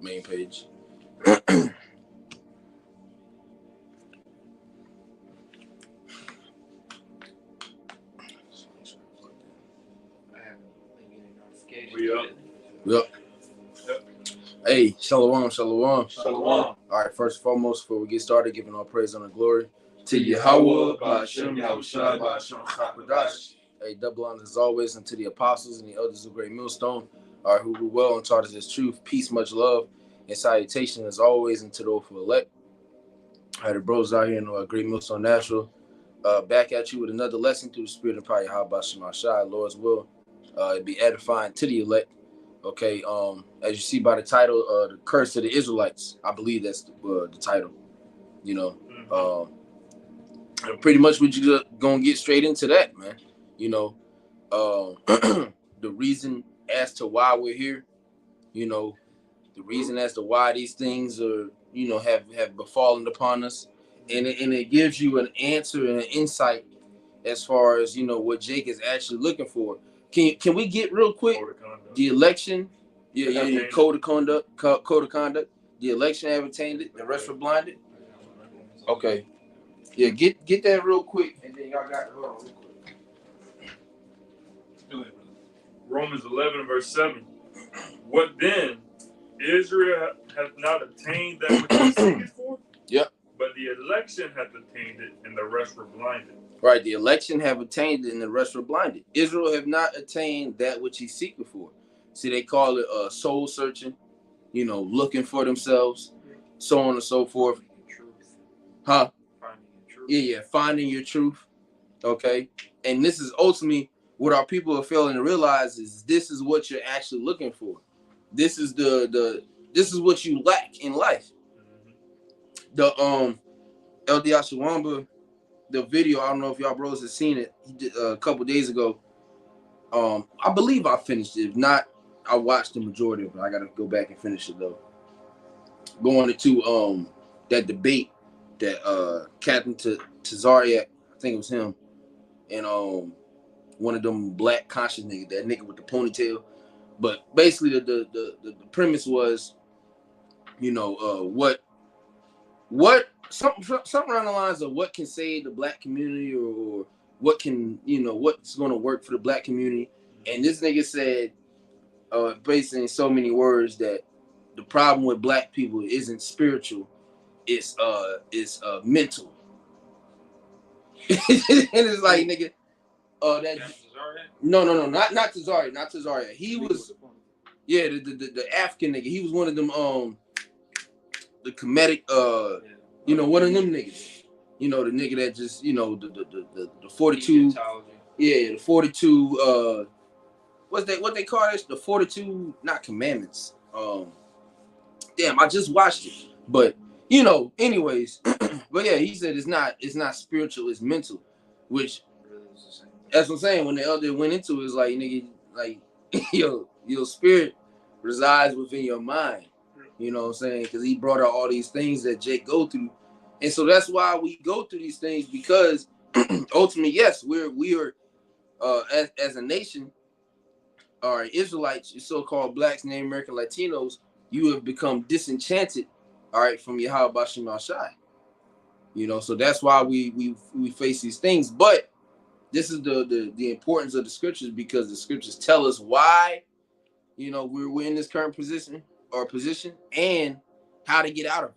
main page. Yep. Hey, shalom. Shalom. All right, first and foremost, before we get started, giving all praise and glory to Yahweh, Ba'ashem, Yahushua, Ba'ashem, Chakadash. Hey, double honors as always, and to the apostles and the elders of Great Millstone, all right, who do well and taught us this truth, peace, much love, and salutation as always, and to the faithful elect. All right, the bros out here in Great Millstone Natural, back at you with another lesson through the Spirit and power of Yahweh, Lord's will. It'd be edifying to the elect. Okay, as you see by the title, the Curse of the Israelites. I believe that's the title. You know, and pretty much we're just gonna get straight into that, man. You know, the reason as to why we're here. You know, the reason as to why these things are, you know, have befallen upon us, and it gives you an answer and an insight as far as, you know, what Jake is actually looking for. Can we get real quick the election? Yeah. Code of conduct. The election have attained it. The rest were blinded. Okay. Yeah, get that real quick, and then y'all got hold on real quick. Romans 11 verse 7. What then? Israel hath not attained that which he seeketh for? Yep. But the election hath attained it, and the rest were blinded. Right, the election have attained it, and the rest were blinded. Israel have not attained that which he seeketh for. See, they call it soul searching, you know, looking for themselves, so on and so forth. Huh? Yeah, finding your truth. Okay. And this is ultimately what our people are failing to realize is this is what you're actually looking for. This is this is what you lack in life. The El Diashawamba, the video, I don't know if y'all bros have seen it. He did a couple days ago. I believe I finished it. If not, I watched the majority of it. I gotta go back and finish it though. Going into that debate that Captain Tazariak, I think it was him, and one of them black conscious niggas, that nigga with the ponytail. But basically the premise was, you know, what something around the lines of what can save the black community, or what can, you know, what's going to work for the black community. And this nigga said, basically in so many words, that the problem with black people isn't spiritual, it's mental. And it's like, nigga, that no, not Tazariak. He was, yeah, the African nigga. He was one of them the comedic you know, one of them niggas. You know, the nigga that just, you know, the 42, yeah, the 42 what they call this? The 42, not commandments. Damn, I just watched it. But, you know, anyways, but yeah, he said it's not spiritual, it's mental, which that's what I'm saying. When the elder went into it, it's like, nigga, like your spirit resides within your mind. You know what I'm saying? Because he brought out all these things that Jake go through. And so that's why we go through these things, because ultimately, yes, we are as a nation, all right, Israelites, so-called blacks, Native American, Latinos, you have become disenchanted, all right, from Yahweh Bashem Al-Shai. You know, so that's why we face these things. But this is the importance of the scriptures, because the scriptures tell us why, you know, we're in this current position, and how to get out of it.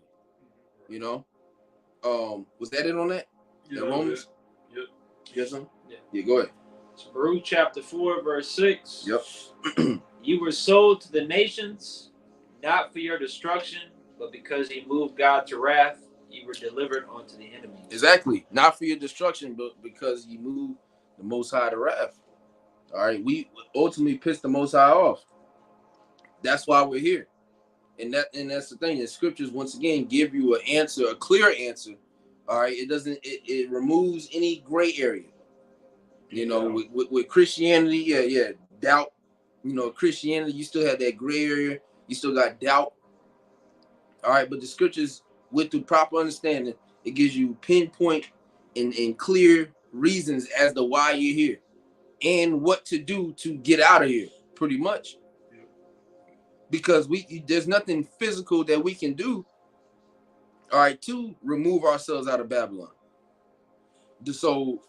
You know, was that it on that? Yeah, the Romans? Yep. Yes, sir? Yeah, go ahead. Baruch chapter 4, verse 6. Yep. You were sold to the nations, not for your destruction, but because he moved God to wrath, you were delivered unto the enemy. Exactly. Not for your destruction, but because you moved the Most High to wrath. All right. We ultimately pissed the Most High off. That's why we're here. And that's the thing. The scriptures, once again, give you an answer, a clear answer. All right. It removes any gray area. You know, with Christianity, yeah, doubt. You know, Christianity, you still have that gray area. You still got doubt. All right, but the scriptures, with the proper understanding, it gives you pinpoint and clear reasons as to why you're here and what to do to get out of here, pretty much. because there's nothing physical that we can do, all right, to remove ourselves out of Babylon. So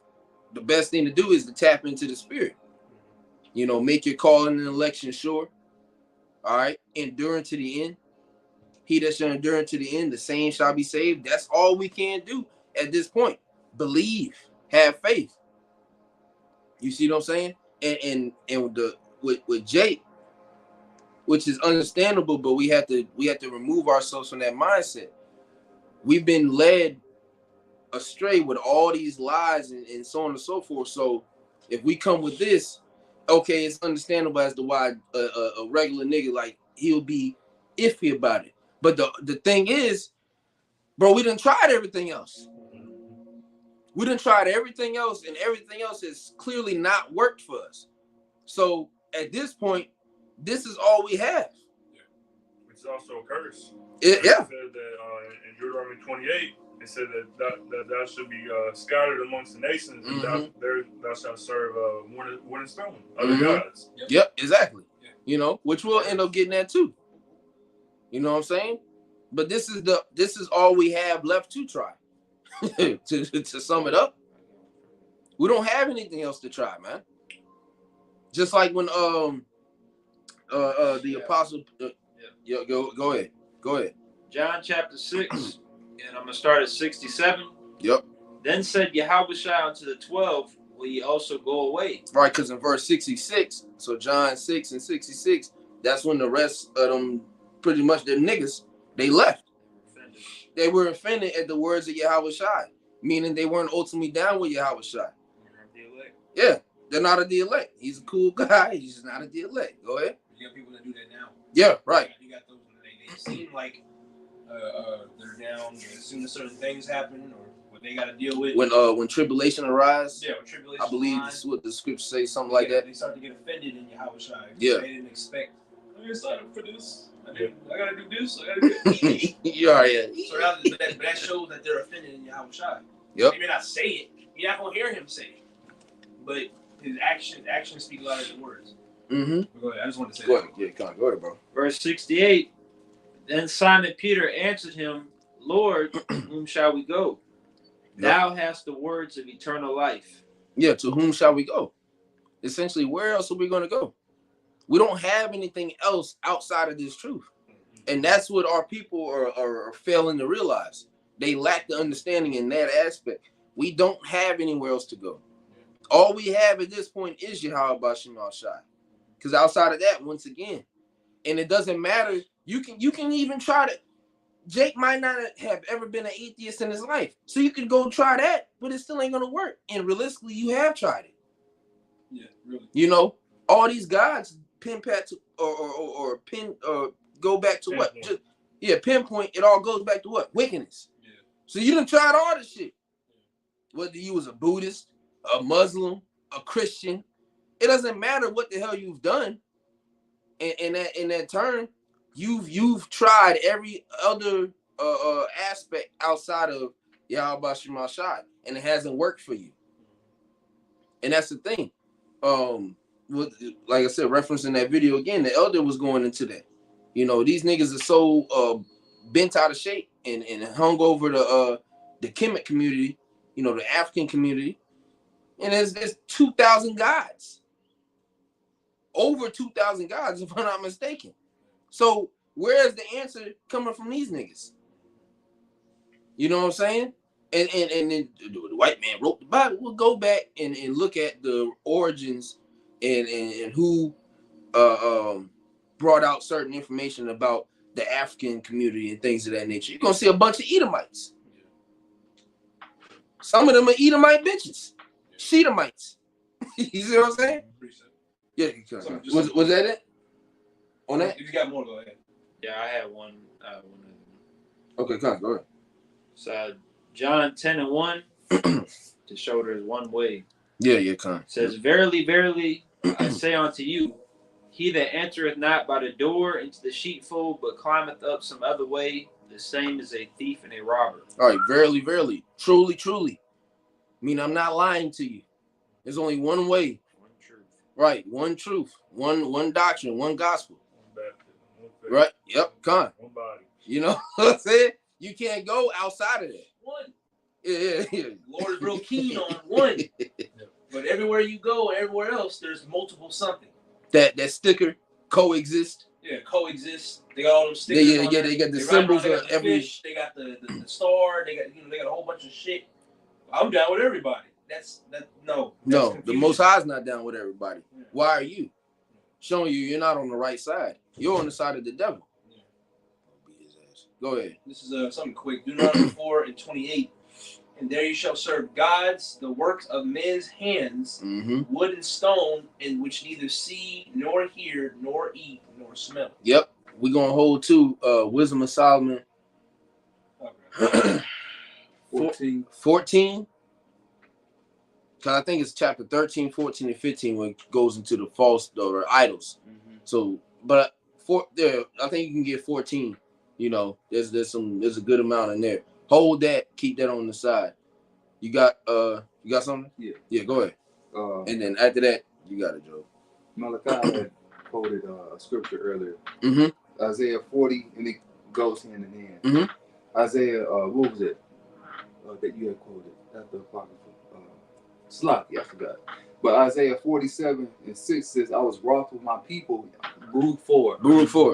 the best thing to do is to tap into the spirit. You know, make your calling and election sure. All right, endure to the end. He that shall endure to the end, the same shall be saved. That's all we can do at this point. Believe, have faith. You see what I'm saying? And with Jake, which is understandable, but we have to remove ourselves from that mindset. We've been led astray with all these lies and so on and so forth. So if we come with this, okay, it's understandable as to why a regular nigga, like, he'll be iffy about it. But the thing is, bro, we done tried everything else. We done tried everything else, and everything else has clearly not worked for us. So at this point, this is all we have. Yeah. Which is also a curse. Yeah. It said that in Deuteronomy 28, it said that thou should be scattered amongst the nations, and thou shalt serve wood and stone, other gods. Yep, exactly. Yeah. You know, which we'll end up getting at too. You know what I'm saying? But this is all we have left to try. to sum it up, we don't have anything else to try, man. Just like when the apostle go ahead. John chapter 6, and I'm gonna start at 67. Yep. Then said Yahushua unto the 12, will ye also go away? Right, because in verse 66, so John 6 and 66, that's when the rest of them, pretty much the niggas, they left. They were offended at the words of Yahushua, meaning they weren't ultimately down with Yahushua. Yeah, they're not of the elect. He's a cool guy. He's just not of the elect. Go ahead. You got people that do that now. Yeah, right. You got those that they seem like they're down as soon as certain things happen or what they got to deal with. When tribulation arises. Yeah, when tribulation I believe arises, this is what the scripture says, something like that. They start to get offended in Yahushua. Yeah. They didn't expect. I didn't sign up for this. I gotta do this. I gotta do this. Yeah. So that shows that they're offended in Yahushua. Yep. He may not say it. You're not gonna hear him say it, but his actions speak louder than words. Mm-hmm. Go ahead. I just wanted to say go that. ahead. Yeah, come on. Go ahead, bro. Verse 68. Then Simon Peter answered him, Lord, whom shall we go? Yep. Thou hast the words of eternal life. Yeah, to whom shall we go? Essentially, where else are we going to go? We don't have anything else outside of this truth. And that's what our people are failing to realize. They lack the understanding in that aspect. We don't have anywhere else to go. All we have at this point is Yahweh Bashim al-Shai. Because outside of that, once again, and it doesn't matter, you can even try to. Jake might not have ever been an atheist in his life. So you can go try that, but it still ain't going to work. And realistically, you have tried it. Yeah, really. You know, all these gods pinpoint or go back to what? Just, pinpoint. It all goes back to what? Wickedness. Yeah. So you done tried all this shit. Whether you was a Buddhist, a Muslim, a Christian, it doesn't matter what the hell you've done. In that turn, you've tried every other aspect outside of Yahweh Bashim al-Shai, and it hasn't worked for you. And that's the thing. Like I said, referencing that video again, the elder was going into that. You know, these niggas are so bent out of shape and hung over the Kemet community, you know, the African community. And there's 2,000 gods. Over 2,000 gods, if I'm not mistaken. So where's the answer coming from these niggas? You know what I'm saying? And then the white man wrote the Bible. We'll go back and look at the origins and who brought out certain information about the African community and things of that nature. You're gonna see a bunch of Edomites. Some of them are Edomite bitches, Shedamites. You see what I'm saying? Yeah. Was that it? On that? If you got more, go ahead. Yeah, I had one. Okay, come on, go ahead. So John 10 and 1 to show there's one way. Yeah, come on. Says, Verily, verily, I say unto you, he that entereth not by the door into the sheepfold, but climbeth up some other way, the same is a thief and a robber. All right, verily, verily, truly, truly. I mean, I'm not lying to you. There's only one way. One truth. Right, one truth, one doctrine, one gospel. One baptism, one Right? Yep. Con. One body. You know what I'm saying? You can't go outside of that. One. Yeah. Lord is real keen on one. But everywhere you go, everywhere else, there's multiple something. That sticker coexist. Yeah, coexist. They got all them stickers. Yeah, they got the symbols they got of the every. fish. They got the star. They got they got a whole bunch of shit. I'm down with everybody. No, the Most High is not down with everybody. Yeah. Why are you? Showing you're not on the right side. You're on the side of the devil. Yeah. Go ahead. This is something quick. Deuteronomy 4:28. And there you shall serve gods, the works of men's hands, wood and stone, in which neither see, nor hear, nor eat, nor smell. Yep. We're going to hold to Wisdom of Solomon. Okay. 14. Because I think it's chapter 13, 14, and 15 when it goes into the false or idols. So, but I think you can get 14. You know, there's a good amount in there. Hold that, keep that on the side. You got something? Yeah, go ahead. And then after that, you got it, Joe. Malachi had quoted a scripture earlier. Isaiah 40, and it goes hand in hand. Isaiah, what was it that you had quoted? That's the apocryphal. Slocky, I forgot. But Isaiah 47:6 says, I was wroth with my people. Baruch 4.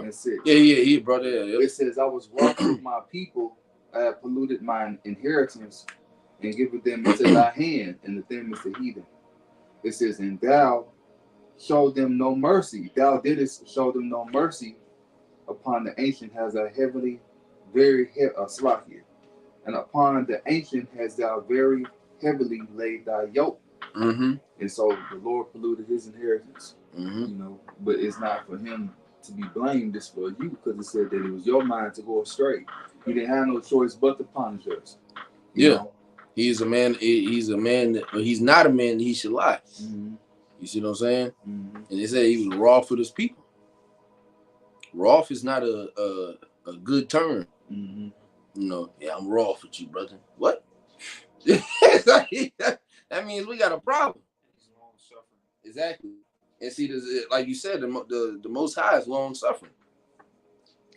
And 6. Yeah, he brought that. Yep. It says, I was wroth with my people. I have polluted mine inheritance and given them into thy hand, and the them is the heathen. It says, and thou showed them no mercy. Thou didst show them no mercy upon the ancient has a heavily, very Slocky. And upon the ancient has thou very heavily laid thy yoke. And so the Lord polluted his inheritance. You know, but it's not for him to be blamed, it's for you, because it said that it was your mind to go astray. You didn't have no choice but to punish us. You know? He's a man. He's a man that, but he's not a man that he should lie. You see what I'm saying? And they said he was wroth with his people. Wroth is not a good term. You know, yeah, I'm wroth with you, brother. What? That means we got a problem. Exactly. And see, like you said, the Most High is long suffering.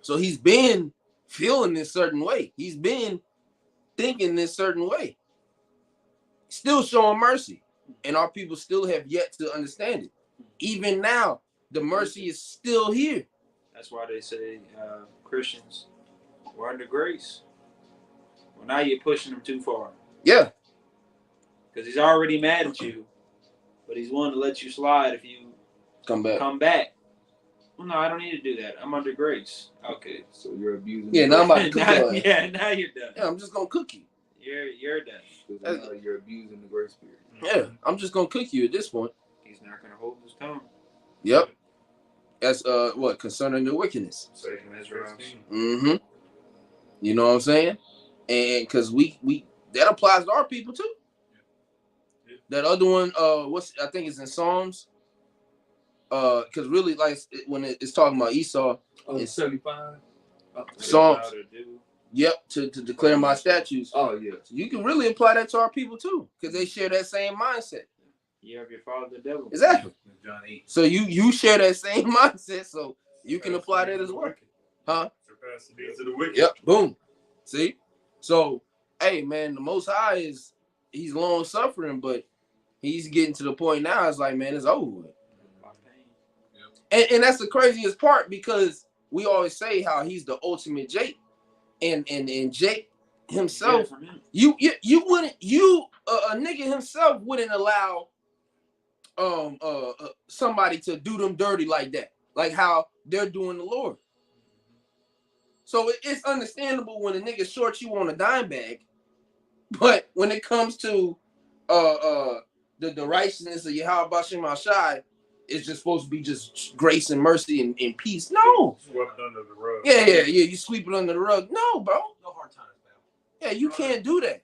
So he's been feeling this certain way. He's been thinking this certain way. Still showing mercy. And our people still have yet to understand it. Even now, the mercy is still here. That's why they say Christians, we're under grace. Well, now you're pushing them too far. Yeah. Because he's already mad at you, but he's willing to let you slide if you come back. Well, no, I don't need to do that. I'm under grace. Okay. So you're abusing. Yeah, now I'm about to cook you. Yeah, now you're done. Yeah, I'm just going to cook you. You're done. You're abusing the grace period. Yeah, I'm just going to cook you at this point. He's not going to hold his tongue. Yep. That's what concerning the wickedness. You know what I'm saying? And because we that applies to our people too. That other one, I think it's in Psalms. Because really, like when it's talking about Esau, it's 75. Psalms. Yep, to declare my statutes. Oh yeah. So you can really apply that to our people too, because they share that same mindset. You have your father the devil. Exactly. John 8. So you share that same mindset, so you can apply that as well. Huh? Surpass the deeds of the wicked. Yep. Boom. See? So, hey man, the Most High he's long suffering, but he's getting to the point now. It's like, man, it's over with. And that's the craziest part, because we always say how he's the ultimate Jake, and Jake himself, you wouldn't a nigga himself wouldn't allow somebody to do them dirty like that, like how they're doing the Lord. So it's understandable when a nigga short you on a dime bag, but when it comes to the righteousness of Yahweh Bashim Ashai, it's just supposed to be just grace and mercy and peace. No. Swept under the rug. Yeah. You sweep it under the rug. No, bro. No hard times, man. Yeah, you can't do that.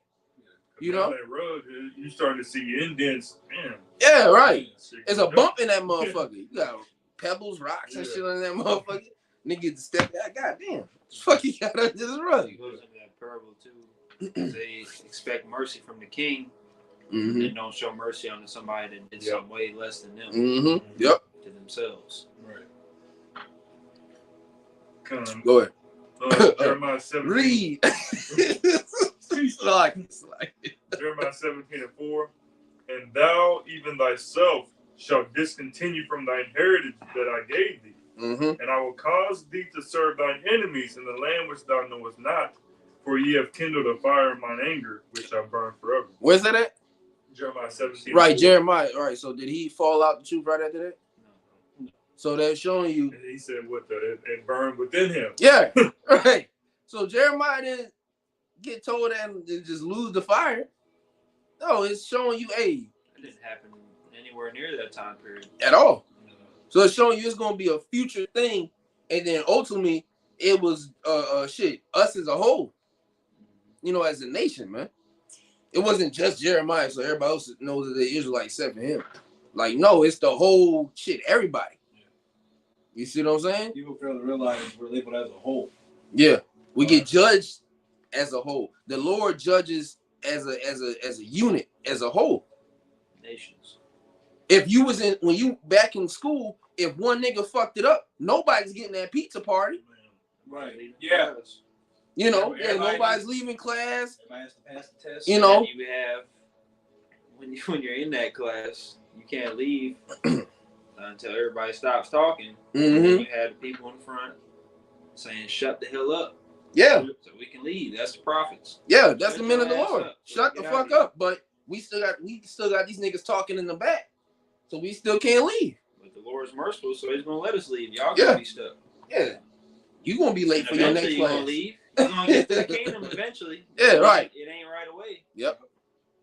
You know? That rug, you starting to see indents. Man. Yeah, right. There's a bump in that motherfucker. You got pebbles, rocks, and shit on that motherfucker. Nigga step out. Goddamn. Fuck, you got under this rug. It goes into that parable too. They expect mercy from the king. And don't show mercy on somebody that did something way less than them. Yep. To themselves. Right. lexicon. Go ahead. Jeremiah 17. Read. Jeremiah 17:4. And thou even thyself shalt discontinue from thine heritage that I gave thee. Mm-hmm. And I will cause thee to serve thine enemies in the land which thou knowest not. For ye have kindled a fire in mine anger, which shall burn forever. Where's that at? Jeremiah 17. Right, Jeremiah. All right, so did he fall out the truth right after that? No. So that's showing you. And he said, "What it burned within him." Yeah, right. So Jeremiah didn't get told that and just lose the fire. No, it's showing you, hey, it didn't happen anywhere near that time period at all. No. So it's showing you it's going to be a future thing, and then ultimately it was us as a whole. You know, as a nation, man. It wasn't just Jeremiah, so everybody else knows that the Israelites except for him. Like, no, it's the whole shit, everybody. Yeah. You see what I'm saying? People fail to realize we're labeled as a whole. Yeah. We get judged as a whole. The Lord judges as a unit, as a whole. Nations. If you was when you back in school, if one nigga fucked it up, nobody's getting that pizza party. Right. Yeah. You know, nobody's leaving class. Everybody has to pass the test. You know, you have when you're in that class, you can't leave until everybody stops talking. Mm-hmm. And then you have the people in front saying, "Shut the hell up." Yeah. So we can leave. That's the prophets. Yeah, that's the men of the Lord. Shut the fuck up. But we still got these niggas talking in the back, so we still can't leave. But the Lord's merciful, so He's gonna let us leave. Y'all gonna be stuck. Yeah. You gonna be late for your next class. Gonna leave. You're gonna get to the kingdom eventually. Yeah, right. It ain't right away. Yep.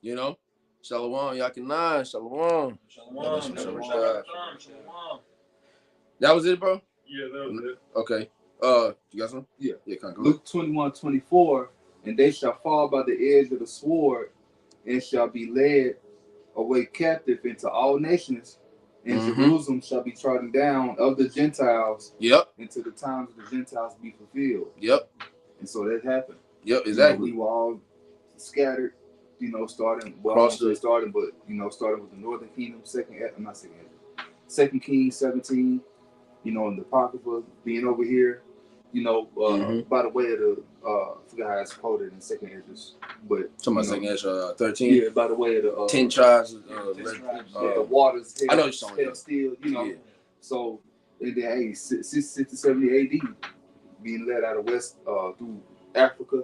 You know, Shalom, Yakinan, Shalom. Shalom. That was it, bro? Yeah, that was it. Okay. You got some? Yeah. Kind of Luke 21:24, and they shall fall by the edge of the sword, and shall be led away captive into all nations, and Jerusalem shall be trodden down of the Gentiles. Yep. Until the times of the Gentiles be fulfilled. Yep. And so that happened. Yep, exactly. We were all scattered, starting with the northern kingdom, Second Kings 17, in the Apocrypha, being over here, by the way of the I forgot how it's quoted in Second Esdras, but talking about Second Esdras 13. Yeah, by the way of the 10 tribes, the waters I know what you're still, Yeah. So and then 60, 70 AD, being led out of west through Africa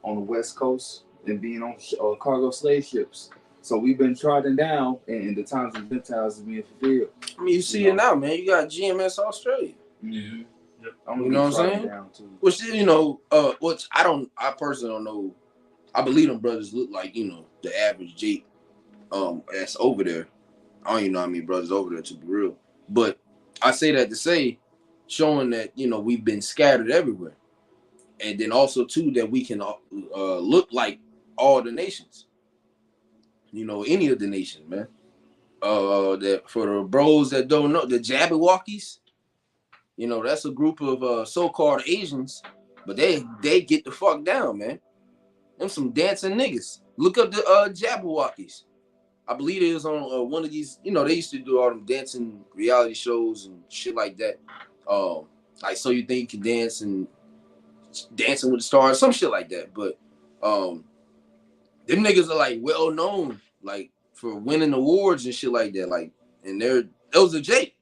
on the west coast and being on cargo slave ships. So we've been trodden down, and the times of the Gentiles is being fulfilled. I mean, you see it now, man. You got GMS Australia. Mm-hmm. Yep. You know what I'm saying? Which which I personally don't know. I believe them brothers look like the average Jake that's over there. I don't even know how many brothers over there, to be real. But I say that to say, showing that we've been scattered everywhere, and then also too that we can look like all the nations. Any of the nations, man. That for the bros that don't know, the Jabberwockies, that's a group of so-called Asians, but they get the fuck down, man. Them some dancing niggas. Look up the Jabberwockies. I believe it was on one of these, they used to do all them dancing reality shows and shit like that. Like So You Think You Can Dance and Dancing with the Stars, some shit like that. But them niggas are like well known, like for winning awards and shit like that. Like, and those are Jake.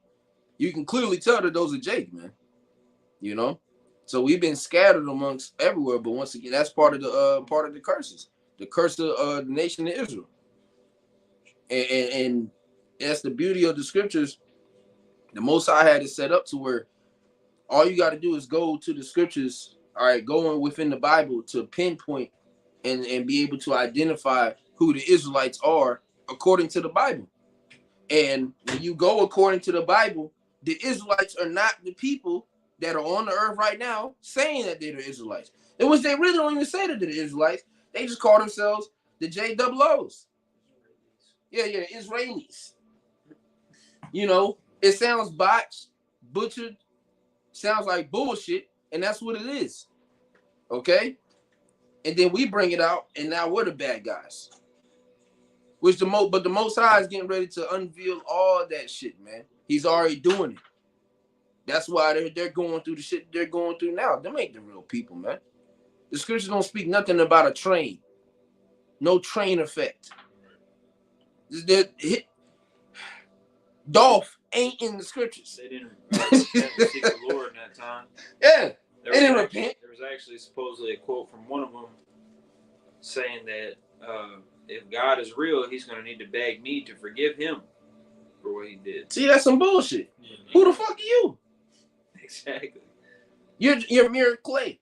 You can clearly tell that those are Jake, man. So we've been scattered amongst everywhere, but once again, that's part of the curses, the curse of the nation of Israel. And that's the beauty of the scriptures. The Most High had it set up to where all you got to do is go to the scriptures, all right, going within the Bible to pinpoint and be able to identify who the Israelites are according to the Bible. And when you go according to the Bible, the Israelites are not the people that are on the earth right now saying that they're the Israelites. In which they really don't even say that they're the Israelites. They just call themselves the JOOs. Yeah, Israelis. It sounds botched, butchered, sounds like bullshit, and that's what it is. Okay? And then we bring it out, and now we're the bad guys. But the Most High is getting ready to unveil all that shit, man. He's already doing it. That's why they're going through the shit they're going through now. Them ain't the real people, man. The scriptures don't speak nothing about a train. No train effect. Dolph ain't in the scriptures. They didn't repent and seek the Lord in that time. Yeah, they didn't repent. There was actually supposedly a quote from one of them saying that if God is real, he's going to need to beg me to forgive him for what he did. See, that's some bullshit. Yeah, who the fuck are you? Exactly. You're mere clay.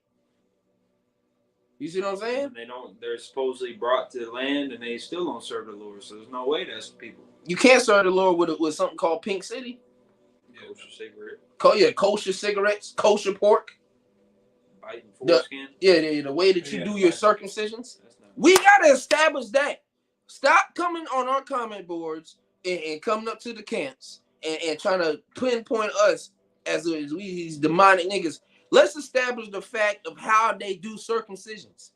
You see what I'm saying? And they're supposedly brought to the land and they still don't serve the Lord. So there's no way that's people. You can't serve the Lord with something called Pink City. Kosher cigarette. Kosher cigarettes, kosher pork. Biting foreskin. The way that you do your circumcisions. We gotta establish that. Stop coming on our comment boards and coming up to the camps and trying to pinpoint us as we these demonic niggas. Let's establish the fact of how they do circumcisions.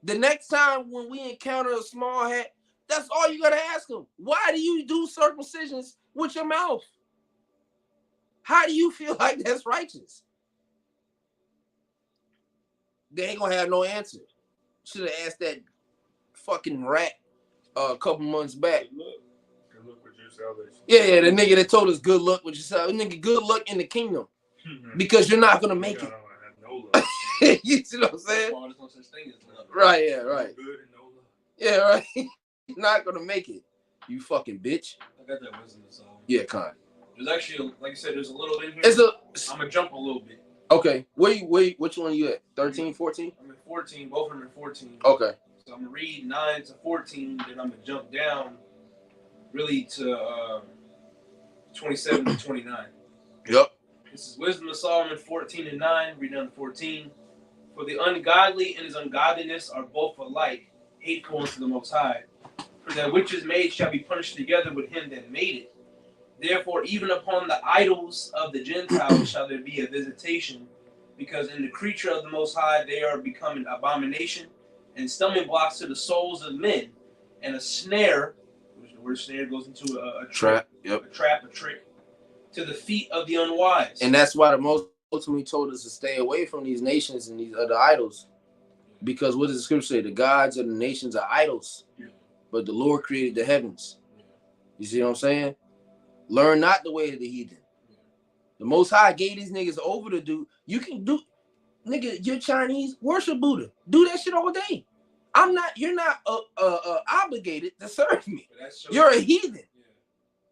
The next time when we encounter a small hat, that's all you gotta ask them. Why do you do circumcisions with your mouth? How do you feel like that's righteous? They ain't gonna have no answer. Should have asked that fucking rat a couple months back. Good luck with your salvation. Yeah, the nigga that told us good luck with your salvation. Nigga, good luck in the kingdom. Because you're not gonna make it. You see what I'm saying? Right, yeah, right. Yeah, right. You're not gonna make it. You fucking bitch. I got that wisdom song. Yeah, Con. There's actually, like I said, there's a little in here. I'm gonna jump a little bit. Okay. Which one you at? 13, 14? I'm at 14. Both of them are 14. Okay. So I'm gonna read 9 to 14, then I'm gonna jump down really to 27 to 29. Yep. This is Wisdom of Solomon 14 and 9. Read down to 14. For the ungodly and his ungodliness are both alike hateful unto the Most High. For that which is made shall be punished together with him that made it. Therefore, even upon the idols of the Gentiles shall there be a visitation, because in the creature of the Most High they are become an abomination and stumbling blocks to the souls of men, and a snare, which the word snare goes into a trap. Yep. A trap, a trick, to the feet of the unwise. And that's why the Most ultimately told us to stay away from these nations and these other idols. Because what does the scripture say? The gods of the nations are idols, but the Lord created the heavens. You see what I'm saying? Learn not the way of the heathen. The Most High gave these niggas over to do. You can do, nigga, you're Chinese, worship Buddha. Do that shit all day. You're not obligated to serve me. You're a heathen.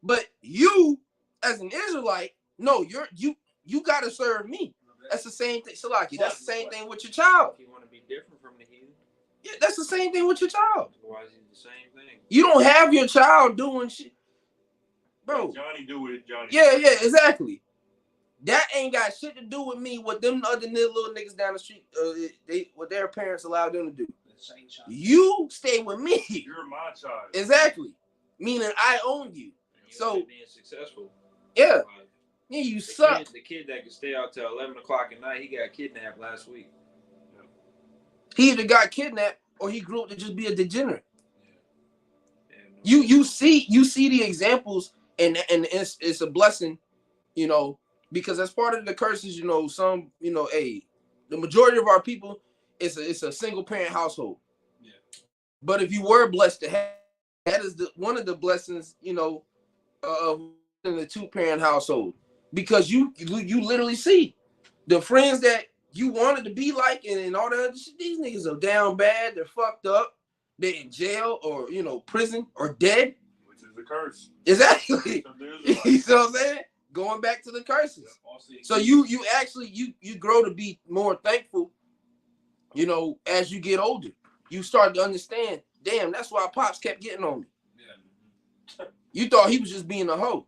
But you, as an Israelite, no, you gotta serve me. That's the same thing, Salaki. That's the same thing with your child. You want to be different from the heathen? Yeah, that's the same thing with your child. Why is it the same thing? You don't have your child doing shit. Bro. Johnny do it, Johnny. Yeah, exactly. That ain't got shit to do with me. What them other little niggas down the street, what their parents allowed them to do. You stay with me. You're my child. Exactly. Meaning I own you. So being successful. Yeah. Yeah, you suck. The kid that could stay out till 11 o'clock at night, he got kidnapped last week. He either got kidnapped or he grew up to just be a degenerate. You see the examples, and it's a blessing, you know, because as part of the curses, you know, the majority of our people, it's a single parent household. Yeah. But if you were blessed to have, that is one of the blessings, you know, of in the 2-parent household, because you literally see the friends that you wanted to be like and all that other shit. These niggas are down bad. They're fucked up. They're in jail or, you know, prison or dead. Which is the curse. Exactly. You see what I'm saying? Going back to the curses. So you actually grow to be more thankful, you know, as you get older. You start to understand, damn, that's why Pops kept getting on me. Yeah. You thought he was just being a hoe.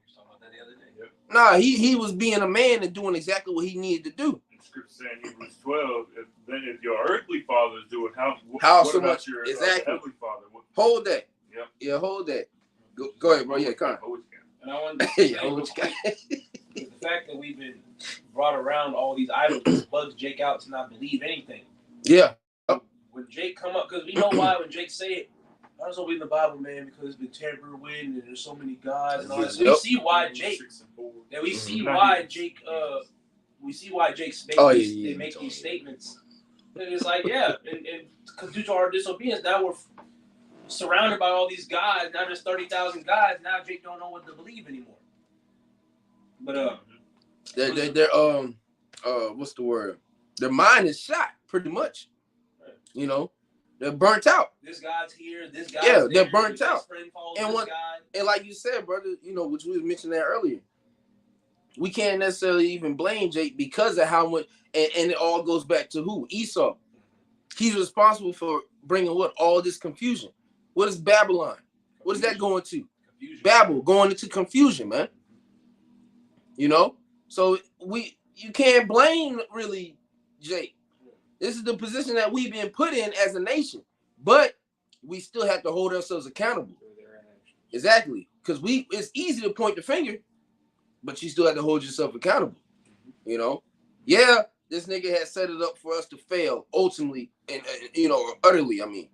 Nah, he was being a man and doing exactly what he needed to do. Scripture saying Hebrews 12, if your earthly father is doing, how so about much, your exactly. heavenly father? Hold that. Yep. Yeah, hold that. Go ahead, bro. Yeah, come on. And I wanted to say, the fact that we've been brought around all these idols bugs Jake out to not believe anything. Yeah. When Jake come up, because we know why when Jake say it, I just don't believe in the Bible, man, because it's been tampered with and there's so many gods and all that. So Yep. we see why Jake. Yeah, we see why Jake. We see why Jake's they make these statements. And it's like, yeah, and due to our disobedience, now we're surrounded by all these gods. Now there's 30,000 gods. Now Jake don't know what to believe anymore. But they're what's the word? Their mind is shot, pretty much. Right. You know, they're burnt out. This guy's here. This guy's they're burnt out. And like you said, brother, you know, which we was mentioning that earlier. We can't necessarily even blame Jake because of how much, and it all goes back to who? Esau. He's responsible for bringing what? All this confusion. What is Babylon? What is that going to? Confusion. Babel, going into confusion, man. You know? So you can't blame really Jake. This is the position that we've been put in as a nation. But we still have to hold ourselves accountable. Exactly. Because it's easy to point the finger, but you still have to hold yourself accountable. You know? Yeah, this nigga has set it up for us to fail ultimately and you know, utterly. I mean,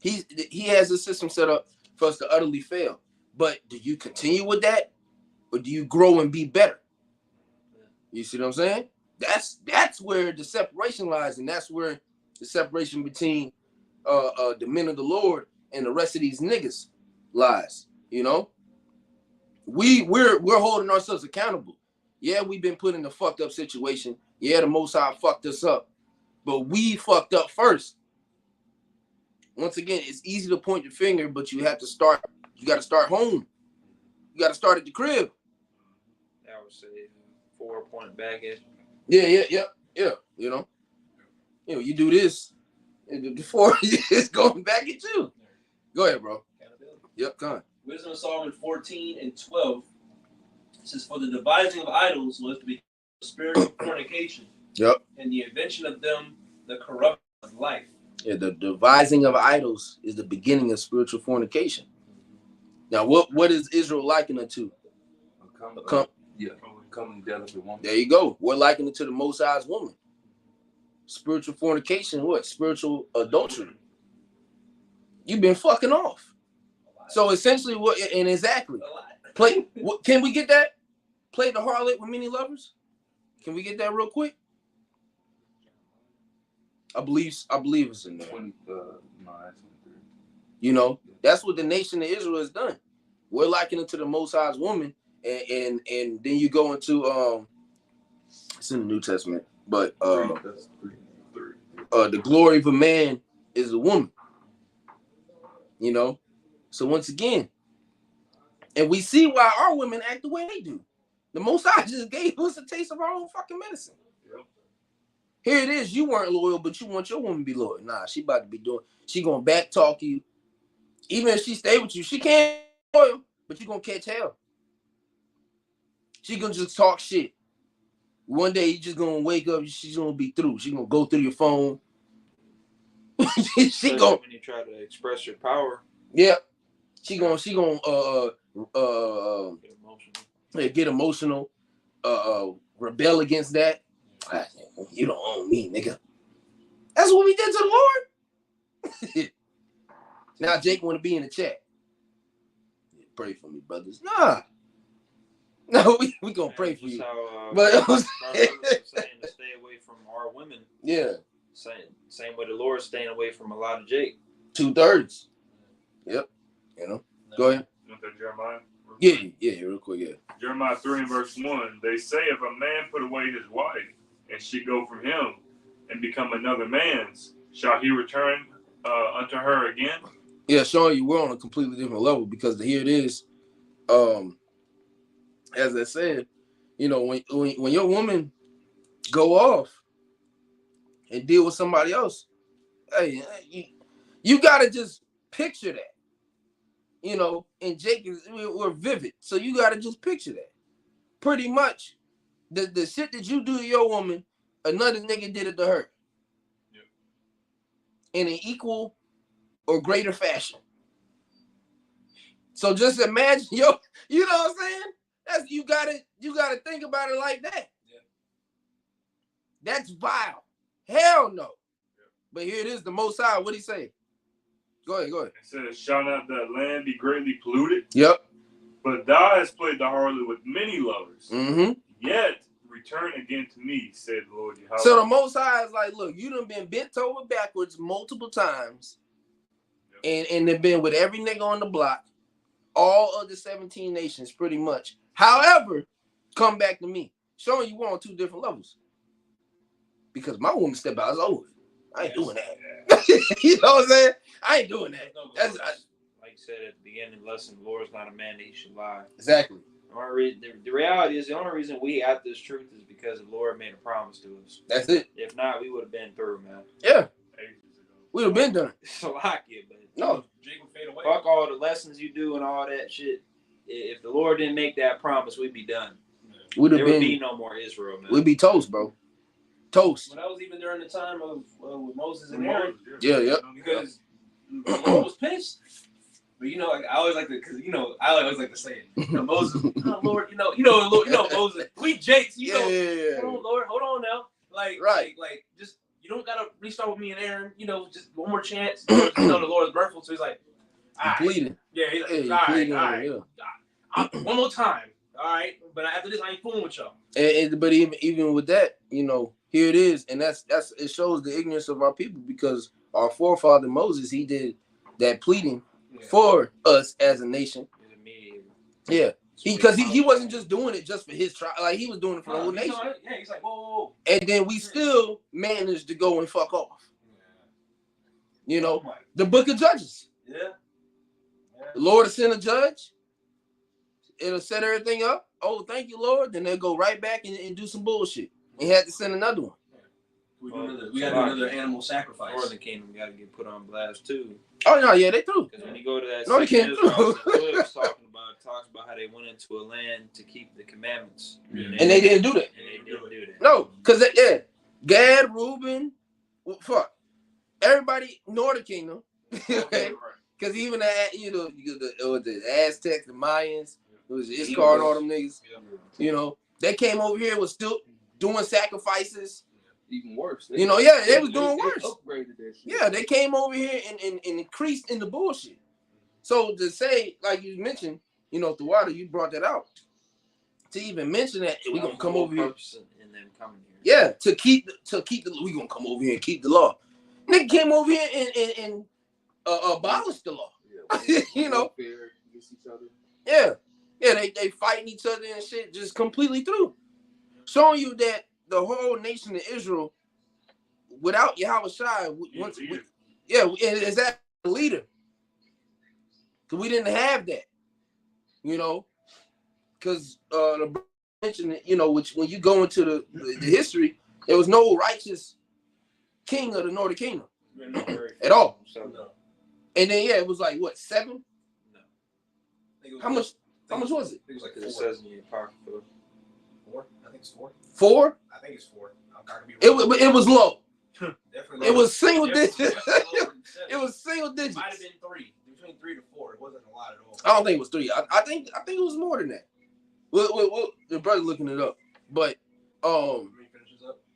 he has a system set up for us to utterly fail. But do you continue with that, or do you grow and be better? You see what I'm saying? That's where the separation lies, and that's where the separation between the men of the Lord and the rest of these niggas lies. You know, we're holding ourselves accountable. Yeah, we've been put in a fucked up situation. Yeah, the Most High fucked us up, but we fucked up first. Once again, it's easy to point the finger, but you have to start. You got to start home. You got to start at the crib. I would say 4-point baggage. Yeah. You know, you do this before it's going back at you. Go ahead, bro. Yep, come on. Wisdom of Solomon 14:12 says, "For the devising of idols was to be spiritual fornication. Yep. And the invention of them, the corruption of life." Yeah, the devising of idols is the beginning of spiritual fornication. Now, what is Israel likened unto? Coming delicate woman. There you go. We're likened it to the Most High's woman. Spiritual fornication, what? Spiritual adultery. You've been fucking off. So essentially, play. Can we get that? Play the harlot with many lovers. Can we get that real quick? I believe it's in there. 20, no, that's 23. You know, that's what the nation of Israel has done. We're likened it to the Most High's woman. And then you go into it's in the New Testament, but the glory of a man is a woman. You know, so once again, and we see why our women act the way they do. The Most High just gave us a taste of our own fucking medicine. Yep. Here it is, you weren't loyal, but you want your woman to be loyal. Nah, she about to be doing. She gonna back talk you, even if she stay with you. She can't be loyal, but you gonna catch hell. She gonna just talk shit. One day you just gonna wake up. She's gonna be through. She gonna go through your phone. she gonna when you try to express your power. Yeah, she gonna get emotional. Rebel against that. You don't own me, nigga. That's what we did to the Lord. Now Jake want to be in the chat. Pray for me, brothers. Nah. No, we gonna pray for you. How, but saying to stay away from our women. Yeah. Same way the Lord's staying away from a lot of Jake. 2/3. Yep. You know. No. Go ahead. You want that Jeremiah? Yeah, real quick, yeah. Jeremiah 3:1. They say if a man put away his wife and she go from him and become another man's, shall he return unto her again? Yeah, showing you we're on a completely different level because here it is. As I said, you know, when your woman go off and deal with somebody else, hey, you gotta just picture that. You know, and Jake we're vivid, so you gotta just picture that. Pretty much, the shit that you do to your woman, another nigga did it to her. Yep. In an equal or greater fashion. So just imagine you know what I'm saying? That's you gotta think about it like that. Yeah. That's vile. Hell no. Yeah. But here it is, the Most High. What he say? Go ahead. It says, shall not that land be greatly polluted? Yep. But thou hast played the harlot with many lovers. Mm-hmm. Yet return again to me, said the Lord Yahweh. So the Most High is like, look, you done been bent over backwards multiple times, and they've been with every nigga on the block, all of the 17 nations, pretty much. However, come back to me, showing you we're on 2 different levels. Because my woman step out is over. I ain't doing that. You know what I'm saying? I ain't doing that. That's like you said at the beginning of the lesson, the Lord is not a man that he should lie. exactly. The reality is the only reason we have this truth is because the Lord made a promise to us. That's it. If not, we would have been through, man. Yeah. We would have been done. It's a lot, kid, but no. Jake would fade away. Fuck all the lessons you do and all that shit. If the Lord didn't make that promise, we'd be done. There would be no more Israel, man. We'd be toast, bro. Toast. Well, that was even during the time of with Moses and Aaron. Yeah. Because the Lord was pissed. But like, I always like to, because I always like to say it. Moses, Lord, Lord, Moses, we Jakes, Yeah. Hold on, Lord, hold on now, like just you don't gotta restart with me and Aaron, just one more chance. The Lord is merciful, so he's like, pleading. Yeah, he's like, all right, one more time, all right, but after this, I ain't fooling with y'all. But even with that, here it is, and that's it shows the ignorance of our people, because our forefather Moses, he did that pleading for us as a nation. Yeah, because he wasn't just doing it just for his tribe, like he was doing it for the whole nation. Yeah, he's like, whoa. And then we still managed to go and fuck off. The book of Judges. Yeah. The Lord will send a judge. It'll set everything up. Oh, thank you, Lord. Then they'll go right back and do some bullshit. And he had to send another one. We got to do another animal sacrifice. Northern Kingdom got to get put on blast too. Oh no, yeah, they threw. Because when you go to that, no, they can't. Talks about how they went into a land to keep the commandments, and they didn't do that. No, because Gad, Reuben, fuck everybody, Northern Kingdom, because even the Aztecs, the Mayans, it was Iskar and all them niggas. They came over here, was still doing sacrifices. Even worse. They was doing worse. Upgraded that shit. Yeah, they came over here and increased in the bullshit. So to say, like you mentioned, the water, you brought that out. To even mention that we're gonna come over here. In them coming here. Yeah, to keep the we gonna come over here and keep the law. Nigga came over here and abolished the law. Yeah. Yeah, they fighting each other and shit just completely through. Showing you that the whole nation of Israel, without Yahweh Shai, is that leader? Because we didn't have that, because the mentioned it, which when you go into the history, there was no righteous king of the Northern Kingdom at all. And then it was like what, 7? No. How much was it? It was like it says in the Apocrypha. 4. I think it's 4. 4? I think it's 4. It was low. Definitely it was single digits. It was single digits. Might have been 3. Between 3 to 4. It wasn't a lot at all. I don't think it was 3. I think it was more than that. Well, the brother looking it up, but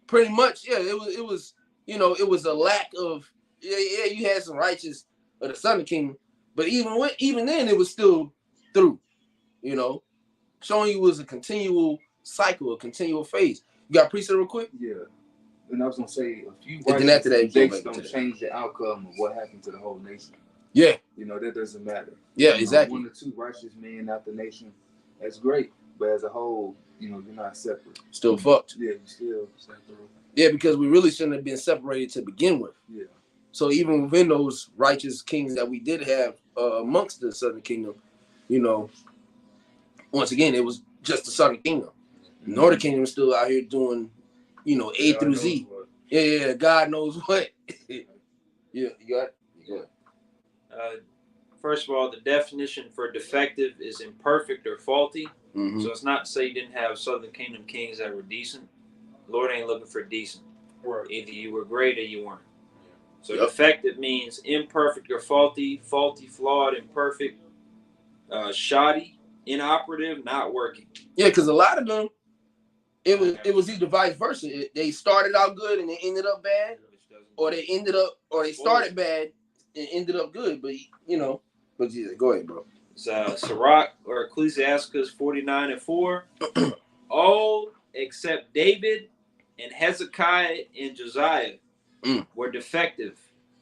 pretty much, yeah. It was it was a lack of you had some righteous of the Southern Kingdom, but even then it was still through, showing you was a continual cycle, a continual phase. You got precept real quick? Yeah. And I was gonna say a few righteous don't change the outcome of what happened to the whole nation. Yeah. That doesn't matter. Yeah, exactly. 1 or 2 righteous men out the nation, that's great. But as a whole, you're not separate. Still fucked. Yeah, you still separate. Yeah, because we really shouldn't have been separated to begin with. Yeah. So even within those righteous kings that we did have amongst the Southern Kingdom, once again, it was just the Southern Kingdom. The Northern Kingdom is still out here doing, A through Z. Yeah, God knows what. Yeah, you got it? First of all, the definition for defective is imperfect or faulty. Mm-hmm. So it's not to say you didn't have Southern Kingdom kings that were decent. Lord ain't looking for decent. Right. Either you were great or you weren't. So defective means imperfect or faulty, flawed, imperfect, shoddy, inoperative, not working. Yeah, because a lot of them, it was either vice versa. They started out good and they ended up bad, or they started bad it ended up good, but you know, but yeah, go ahead, bro. It's Sirach or Ecclesiasticus 49:4. All except David and Hezekiah and Josiah were defective,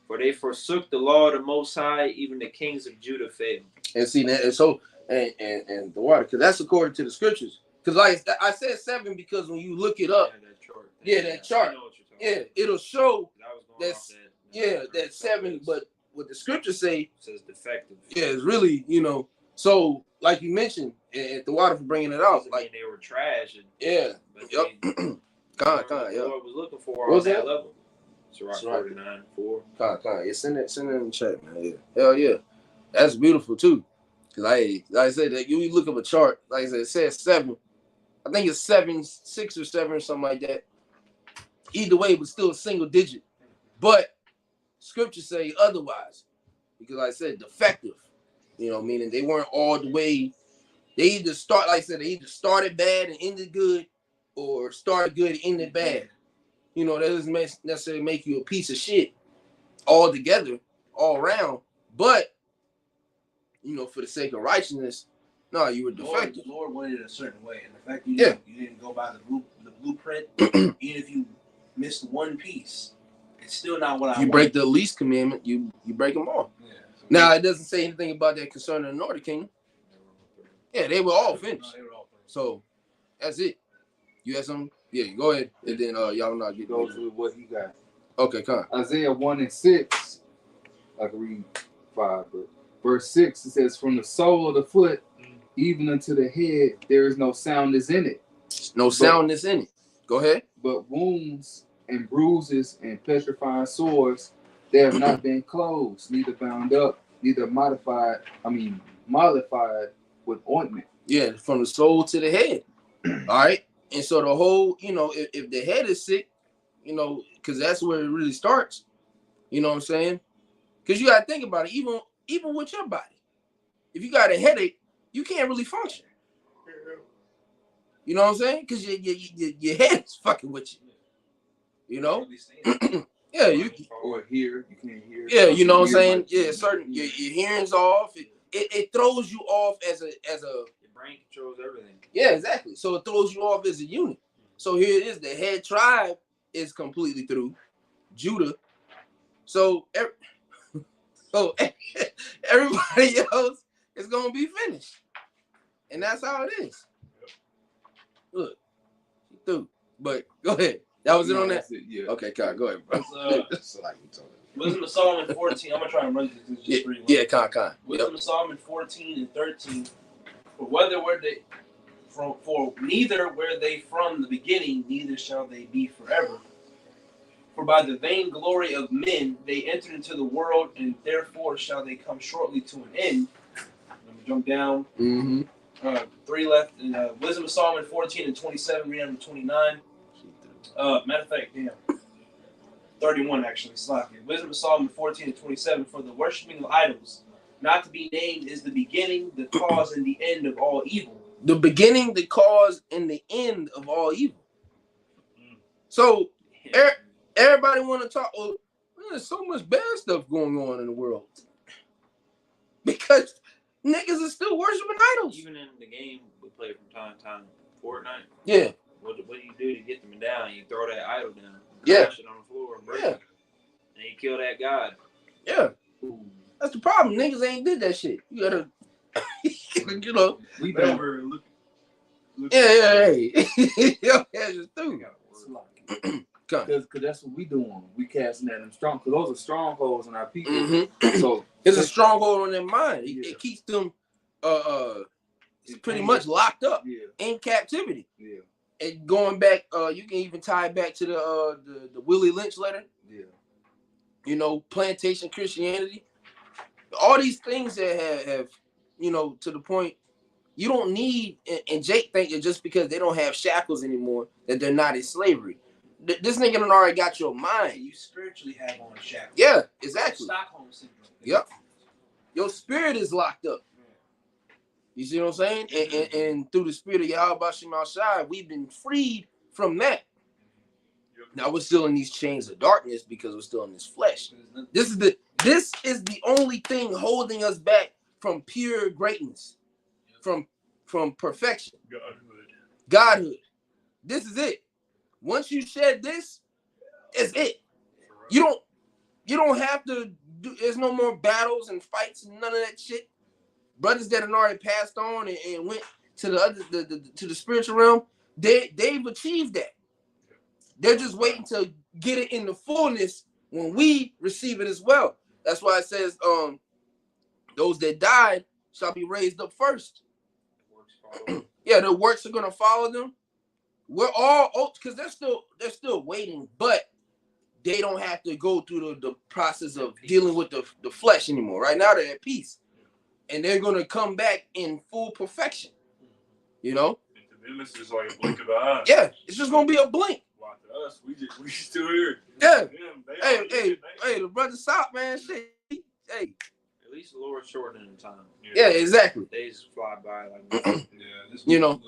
for they forsook the law of the Most High. Even the kings of Judah failed. And see that, and so and the water, because that's according to the scriptures. Because like I said 7 because when you look it up, that chart, it'll show that 7. But what the scriptures say it says defective. Yeah, it's really, you know. So like you mentioned, and the water for bringing it out, like they were trash. And, yeah, yep. Yeah. Lord was looking for on that level. Sirach 49:4. Yeah, send it in the chat, man. Yeah, hell yeah, that's beautiful too. Cause like I said, that you look up a chart, like I said, it says 7. I think it's 7, 6 or 7 or something like that. Either way, but still a single digit. But scriptures say otherwise, because like I said, defective. You know, meaning they weren't all the way. They either start, like I said, they either started bad and ended good, or started good and ended bad. You know, that doesn't necessarily make you a piece of shit altogether, all around. But you know, for the sake of righteousness, no, you were defective. The Lord wanted it a certain way, and the fact you didn't go by the blueprint, even if you missed one piece, it's still not what I want. You break the least commandment, you break them all. Yeah, so now it doesn't say anything about that concerning the Northern Kingdom. Yeah, they were all finished. No, they were all finished. So that's it. You had something? Yeah, go ahead, and then y'all not get goes with what he got. Okay, come on. Isaiah 1:6. I can read 5, but verse 6 it says, "From the sole of the foot even unto the head, there is no soundness in it." No soundness in it. Go ahead. But wounds and bruises and petrifying sores, they have not been closed, neither bound up, neither mollified with ointment. Yeah, from the soul to the head. All right. And so the whole, you know, if the head is sick, you know, because that's where it really starts. You know what I'm saying? Because you got to think about it, even with your body. If you got a headache, you can't really function. You know what I'm saying? Because your head is fucking with you. You know? Yeah, you or hear, you can't hear. Yeah, you know what I'm saying? Yeah, certain your hearing's off. It throws you off as a your brain controls everything. Yeah, exactly. So it throws you off as a unit. So here it is. The head tribe is completely through. Judah. So everybody else is gonna be finished. And that's how it is. Look, through. But go ahead. That was it on that? Yeah. Okay, Kyle, go ahead, bro. Wisdom of Solomon 14. I'm gonna try and run through this just briefly. Yeah, Kyle. Wisdom of Solomon 14 and 13. For neither were they from the beginning, neither shall they be forever. For by the vain glory of men they entered into the world, and therefore shall they come shortly to an end. Let me jump down. 3 left. Wisdom of Solomon 14 and 27, read on 29. Matter of fact, 31 actually. Slack it. Wisdom of Solomon 14 and 27. For the worshiping of idols, not to be named, is the beginning, the cause, and the end of all evil. The beginning, the cause, and the end of all evil. So everybody want to talk. Oh, there's so much bad stuff going on in the world because niggas are still worshiping idols. Even in the game we play from time to time, Fortnite. Yeah. What do you do to get them down? You throw that idol down. Yeah. Crash it on the floor and break it. And you kill that god. Yeah. That's the problem. Niggas ain't did that shit. You gotta, you know. We never look. Hey. Yo, that's just through. Because that's what we doing. We casting at them strong. Because those are strongholds on our people. Mm-hmm. So it's a stronghold on their mind. It keeps them pretty much locked up in captivity. Yeah. And going back, you can even tie it back to the Willie Lynch letter. Yeah. You know, plantation Christianity. All these things that have, you know, to the point you don't need. And Jake think that just because they don't have shackles anymore, that they're not in slavery. This nigga done already got your mind. You spiritually have on shackles. Yeah, exactly. Stockholm syndrome. Yep. Your spirit is locked up. You see what I'm saying? And through the spirit of Yahweh Shem Shai, we've been freed from that. Now we're still in these chains of darkness because we're still in this flesh. This This is the only thing holding us back from pure greatness, from perfection, Godhood. This is it. Once you shed this, it's it. You don't have to do. There's no more battles and fights and none of that shit. Brothers that have already passed on and went to the other to the spiritual realm, they've achieved that. They're just waiting to get it in the fullness when we receive it as well. That's why it says, those that died shall be raised up first. Yeah, the works are gonna follow them. We're all, because they're still waiting, but they don't have to go through the process of dealing with the flesh anymore. Right now they're at peace, and they're gonna come back in full perfection. You know. And to them, it's just like a blink of the eye. Yeah, it's just gonna be a blink. Wow, to us, we still here. Yeah. Hey, the brother South, man, shit. Hey. At least the Lord shortening the time. Yeah, exactly. Days fly by like you know.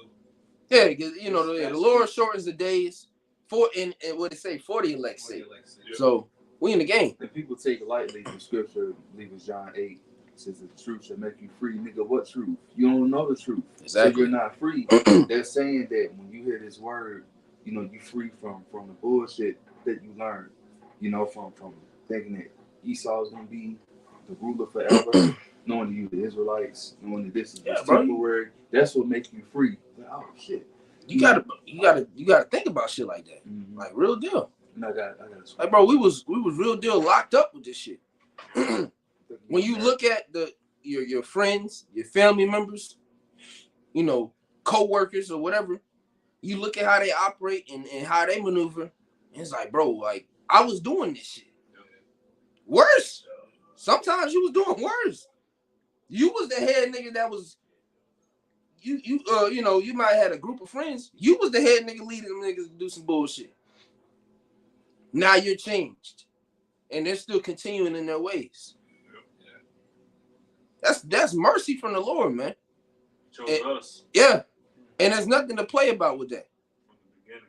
Yeah, because you know the Lord shortens the days for and what they say 40 elect's sake. So we in the game. And people take lightly the scripture. I believe it's John 8. It says that the truth shall make you free. Nigga, what truth? You don't know the truth. Exactly. So you're not free. They're saying that when you hear this word, you know, you free from the bullshit that you learned. You know, from thinking that Esau's gonna be the ruler forever, knowing that you the Israelites, knowing that this is temporary. That's what makes you free. Like, oh shit. You gotta think about shit like that. Mm-hmm. Like real deal. And I got like, bro, we was real deal locked up with this shit. When you look at your friends, your family members, you know, co-workers or whatever, you look at how they operate and how they maneuver, and it's like, bro, like I was doing this shit. Worse. Sometimes you was doing worse. You was the head nigga that was you know, you might have had a group of friends. You was the head nigga leading them niggas to do some bullshit. Now you're changed. And they're still continuing in their ways. That's mercy from the Lord, man. Chose us. Yeah. And there's nothing to play about with that. From the beginning.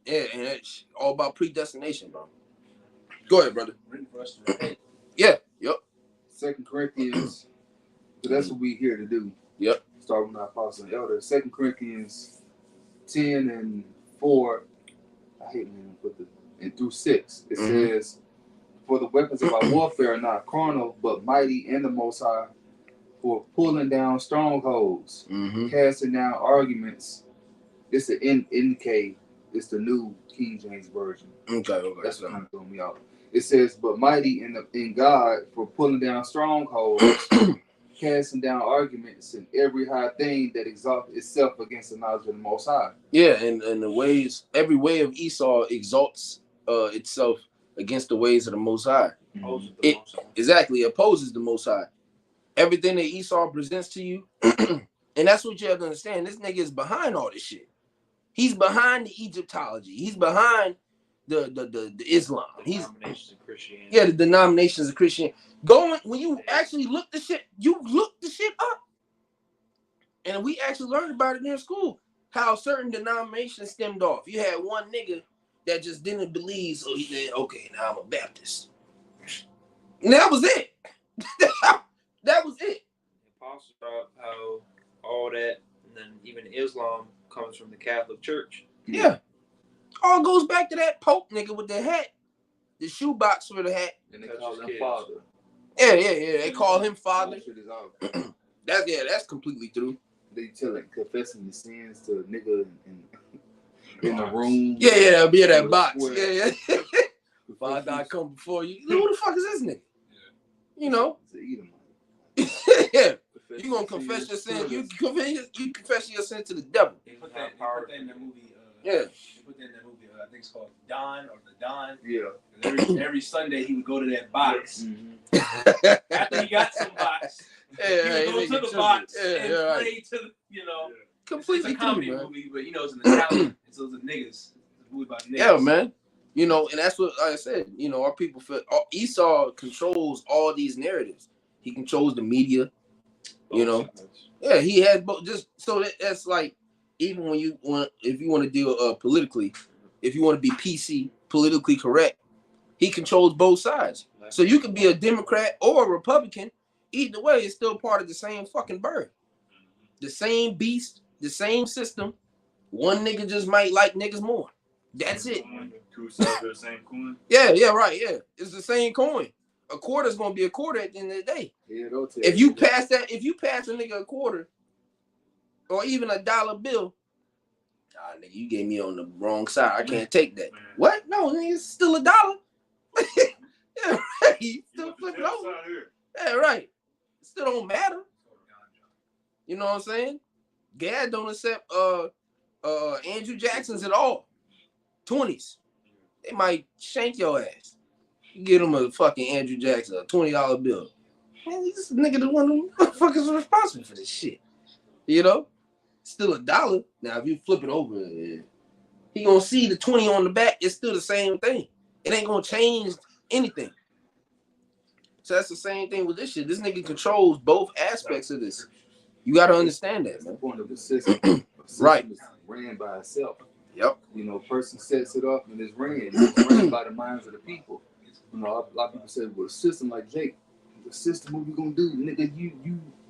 Yeah, and it's all about predestination, bro. Go ahead, brother. Written for us to repent. Yeah, yep. 2 Corinthians, so that's what we here to do. Yep. Starting with our apostle and elder. 2 Corinthians 10 and 4. I hate when you put and through 6. It says, for the weapons of our warfare are not carnal, but mighty in the Most High, for pulling down strongholds, casting down arguments. It's the NK. It's the New King James Version. Okay. That's what kind of throwing me out. It says, but mighty in God for pulling down strongholds, casting down arguments, and every high thing that exalts itself against the knowledge of the Most High. Yeah, and the ways, every way of Esau exalts itself against the ways of the Most High. Exactly, opposes the Most High. Everything that Esau presents to you, and that's what you have to understand. This nigga is behind all this shit. He's behind the Egyptology. He's behind the Islam. He's denominations of Christianity. Yeah, the denominations of Christianity. When you actually look the shit up. And we actually learned about it in school, how certain denominations stemmed off. You had one nigga that just didn't believe, so he said, okay, now I'm a Baptist. And that was it. That was it. The apostles about how all that, and then even Islam comes from the Catholic Church. Yeah. All goes back to that Pope nigga with the hat, the shoebox for the hat. And they call him father. Yeah. They call him father. That's completely true. They tell like confessing your sins to a nigga in the room. Yeah, be in that box. Yeah. Father, I come before you. Who the fuck is this nigga? Yeah. You know. Yeah. You gonna confess your sin? You confess your sin to the devil. They put that in the movie. Yeah. They put that in that movie. I think it's called Don or the Don. Yeah. Every Sunday he would go to that box. After he got some box, he would go to the box and pray to the, completely it's a comedy true, movie, but it's an Italian. It's those are niggas. It's a movie about niggas. Yeah, man. And that's what like I said. Our people feel Esau controls all these narratives. He controls the media. Yeah, he has both. Just so that's like, even if you want to deal politically, if you want to be PC, politically correct, He controls both sides. So you could be a Democrat or a Republican. Either way, it's still part of the same fucking bird. The same beast, the same system. One nigga just might like niggas more. That's it. Two sides of the same coin. Yeah, right, yeah. It's the same coin. A quarter's gonna be a quarter at the end of the day. Yeah, if you pass a nigga a quarter or even a dollar bill, nigga, you gave me on the wrong side. I can't take that. What? No, nigga, it's still a dollar. Yeah, right. Still flip it over. Yeah, right. It still don't matter. You know what I'm saying? Gad don't accept Andrew Jackson's at all. 20s. They might shank your ass. You get him a fucking Andrew Jackson, a $20 bill. Man, this nigga the one who motherfuckers responsible for this shit. You know? Still a dollar. Now, if you flip it over, he gonna see the 20 on the back. It's still the same thing. It ain't gonna change anything. So that's the same thing with this shit. This nigga controls both aspects of this. You gotta understand that, man. The point of the system. Right. Is ran by itself. Yep. You know, a person sets it up and it's ran. It's ran by the minds of the people. You know, a lot of people say, well, a system like Jake, the system, what we gonna do? Nigga,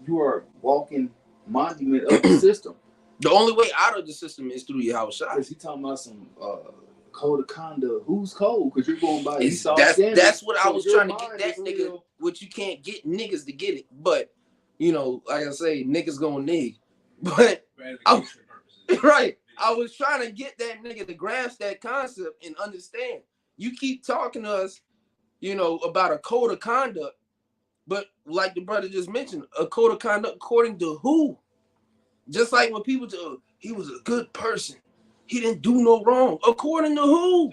you are a walking monument of the system. The only way out of the system is through your house shot. Because he talking about some code of conduct. Who's code? Because you're going by that's what I was trying to get that nigga. Still... What you can't get niggas to get it. But, you know, like I say, niggas gonna nig. But, right. I was trying to get that nigga to grasp that concept and understand. You keep talking to us, you know, about a code of conduct, but like the brother just mentioned, a code of conduct according to who? Just like when people do, he was a good person. He didn't do no wrong. According to who?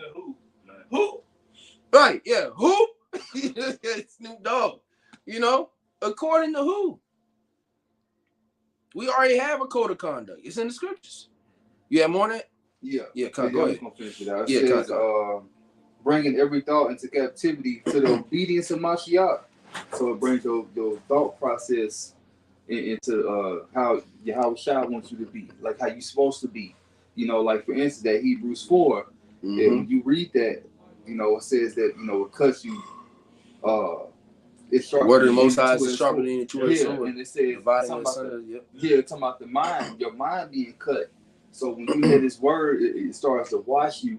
Who? Right, yeah. Who? Snoop Dogg. You know? According to who? We already have a code of conduct. It's in the scriptures. You have more on that? Yeah. Yeah, go ahead. It says, bringing every thought into captivity to the obedience of Mashiach. So it brings your thought process into how Yahweh wants you to be, like how you're supposed to be. You know, like for instance, that Hebrews 4, when you read that, you know, it says that, you know, it cuts you, it's sharper. Word of the Most High is sharper than a two-edged sword. And it says, talking about the mind, your mind being cut. So when you hear this word, it starts to wash you,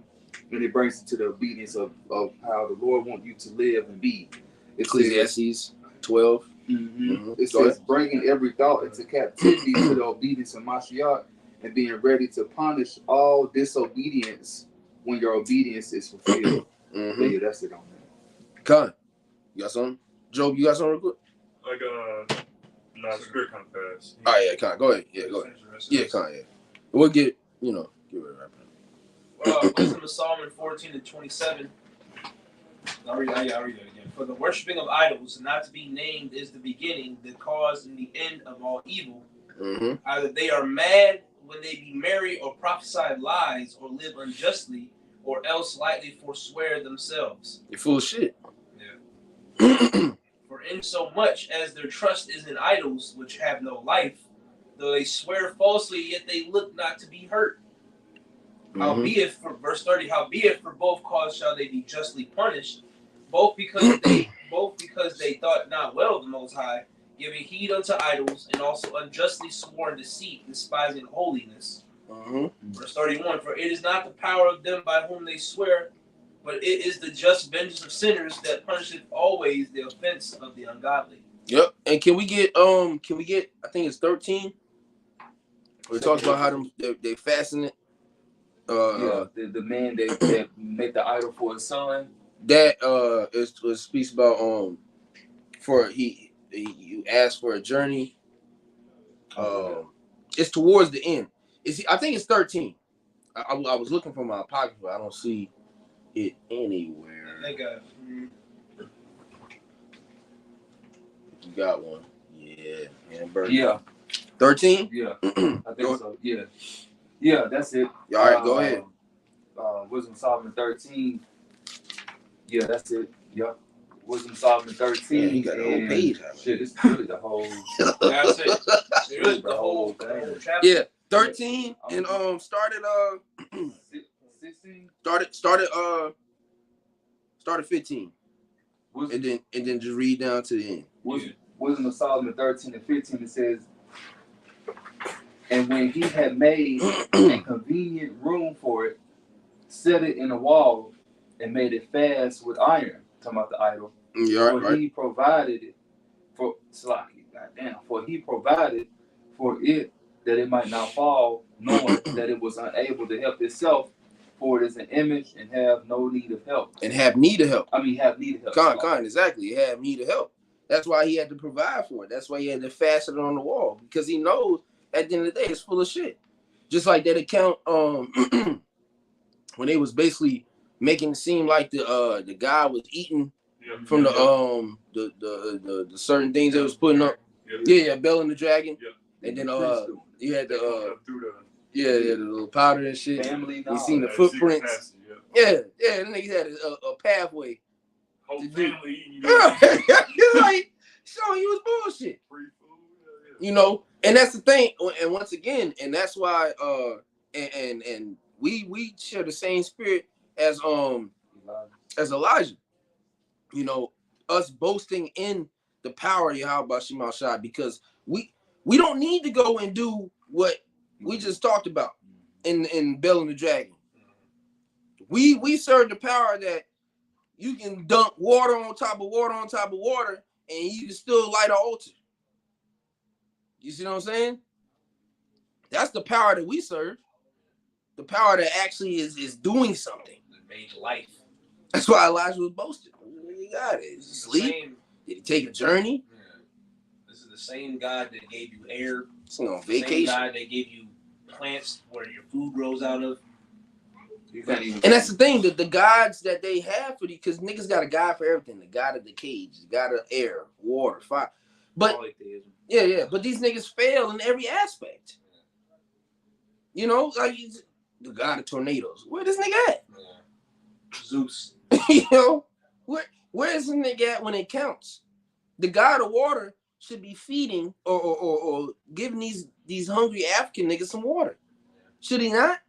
and it brings you to the obedience of how the Lord wants you to live and be. Ecclesiastes 12. It says, bringing every thought into captivity to the obedience of Mashiach, and being ready to punish all disobedience when your obedience is fulfilled. Yeah, that's it on that. Con, you got something? Job, you got something real quick? It's good kind of fast. Oh, yeah, Con, go ahead. Yeah, go ahead. Yeah, Con, yeah. We'll get ready to wrap it up. Wisdom of Solomon 14-27. I'll read that again. For the worshiping of idols, not to be named, is the beginning, the cause, and the end of all evil. Either they are mad when they be merry, or prophesy lies, or live unjustly, or else lightly forswear themselves. You're full of shit. Yeah. For in so much as their trust is in idols, which have no life, though they swear falsely, yet they look not to be hurt. Howbeit, for verse 30, howbeit for both cause shall they be justly punished, both because they thought not well of the Most High, giving heed unto idols, and also unjustly sworn deceit, despising holiness. Verse 31, for it is not the power of them by whom they swear, but it is the just vengeance of sinners that punisheth always the offense of the ungodly. Yep. And can we get I think it's 13. We talked about how they fasten it. The man that made the idol for his son. That it speaks about for you asked for a journey. It's towards the end. I think it's 13. I was looking for my pocket, but I don't see it anywhere. You got one. Yeah, Hamburger. Yeah. 13? Yeah. I think so. Yeah. Yeah, that's it. All right, go ahead. Wisdom Solomon 13. Yeah, that's it. Yep. Wisdom Solomon 13. Yeah, you got the whole page. Shit, it's really the whole. That's it. It is the whole chapter. Yeah, 13 and started 16. Start at 15. And then just read down to the end. Wisdom of Solomon 13 and 15, it says, and when he had made a convenient room for it, set it in a wall, and made it fast with iron. Talking about the idol. Yeah, for he provided it for for he provided for it that it might not fall, knowing that it was unable to help itself, for it is an image and have no need of help. And have need of help. Have need of help. Exactly. It have need of help. That's why he had to provide for it. That's why he had to fasten it on the wall, because he knows at the end of the day it's full of shit. Just like that account when they was basically making it seem like the guy was eating from the certain things they was putting up. Bell and the Dragon. And then you had the little powder and shit. You seen the footprints. And then he had a pathway. Whole family eating. It's like showing you was bullshit. You know, and that's the thing. And once again, and that's why and we share the same spirit as Elijah. You know, us boasting in the power of Yahweh Shema Shai, because we don't need to go and do what we just talked about in Bell and the Dragon. We serve the power that you can dunk water on top of water on top of water, and you can still light an altar. You see what I'm saying? That's the power that we serve. The power that actually is doing something. It made life. That's why Elijah was boasting. You got it. Sleep. Did he take a journey? Yeah. This is the same God that gave you air. It's on vacation. Same God that gave you plants where your food grows out of. And that's the thing, that the gods that they have for these, because niggas got a god for everything. The god of the cage, the god of air, water, fire. But but these niggas fail in every aspect. You know, like the god of tornadoes. Where this nigga at? Zeus. You know, where is this nigga at when it counts? The god of water should be feeding or giving these hungry African niggas some water. Should he not?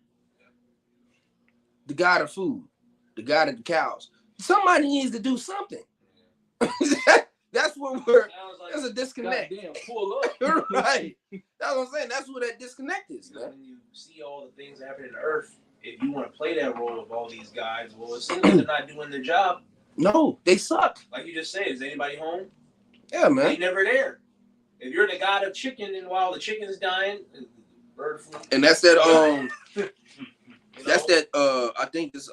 The god of food, the god of the cows. Somebody needs to do something. That's what there's a disconnect. Goddamn, pull up. Right. That's what I'm saying. That's what that disconnect is, man. When you see all the things happening on Earth, if you want to play that role of all these guys, well, it seems like they're not doing their job. No, they suck. Like you just said, is anybody home? Yeah, man. They never there. If you're the god of chicken, and while the chicken's dying, bird flu. And that's that that's that I think this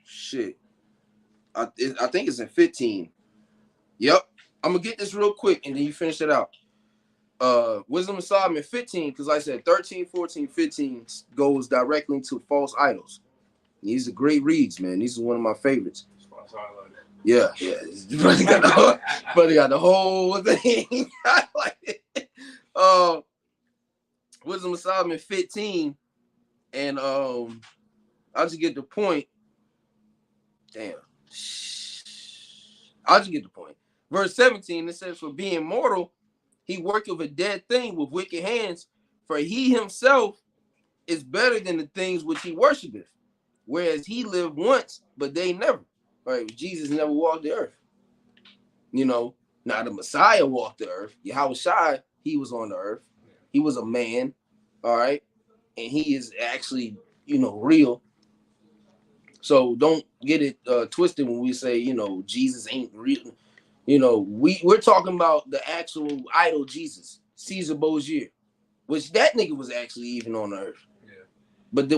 shit. I think it's in 15. Yep. I'm gonna get this real quick and then you finish it out. Wisdom of Solomon 15, because like I said 13, 14, 15 goes directly to false idols. These are great reads, man. These are one of my favorites. Yeah. Brother got the whole thing. I like it. Wisdom of Solomon 15, and I'll just get the point. Damn. I'll just get the point. Verse 17, it says, for being mortal, he worketh a dead thing with wicked hands, for he himself is better than the things which he worshipeth, whereas he lived once, but they never. Right? Jesus never walked the earth. You know, now the Messiah walked the earth. Yahweh Shai, he was on the earth. He was a man, all right? And he is actually, real. So don't get it twisted when we say, Jesus ain't real. We're talking about the actual idol Jesus, Caesar Borgia, which that nigga was actually even on the earth. Yeah. But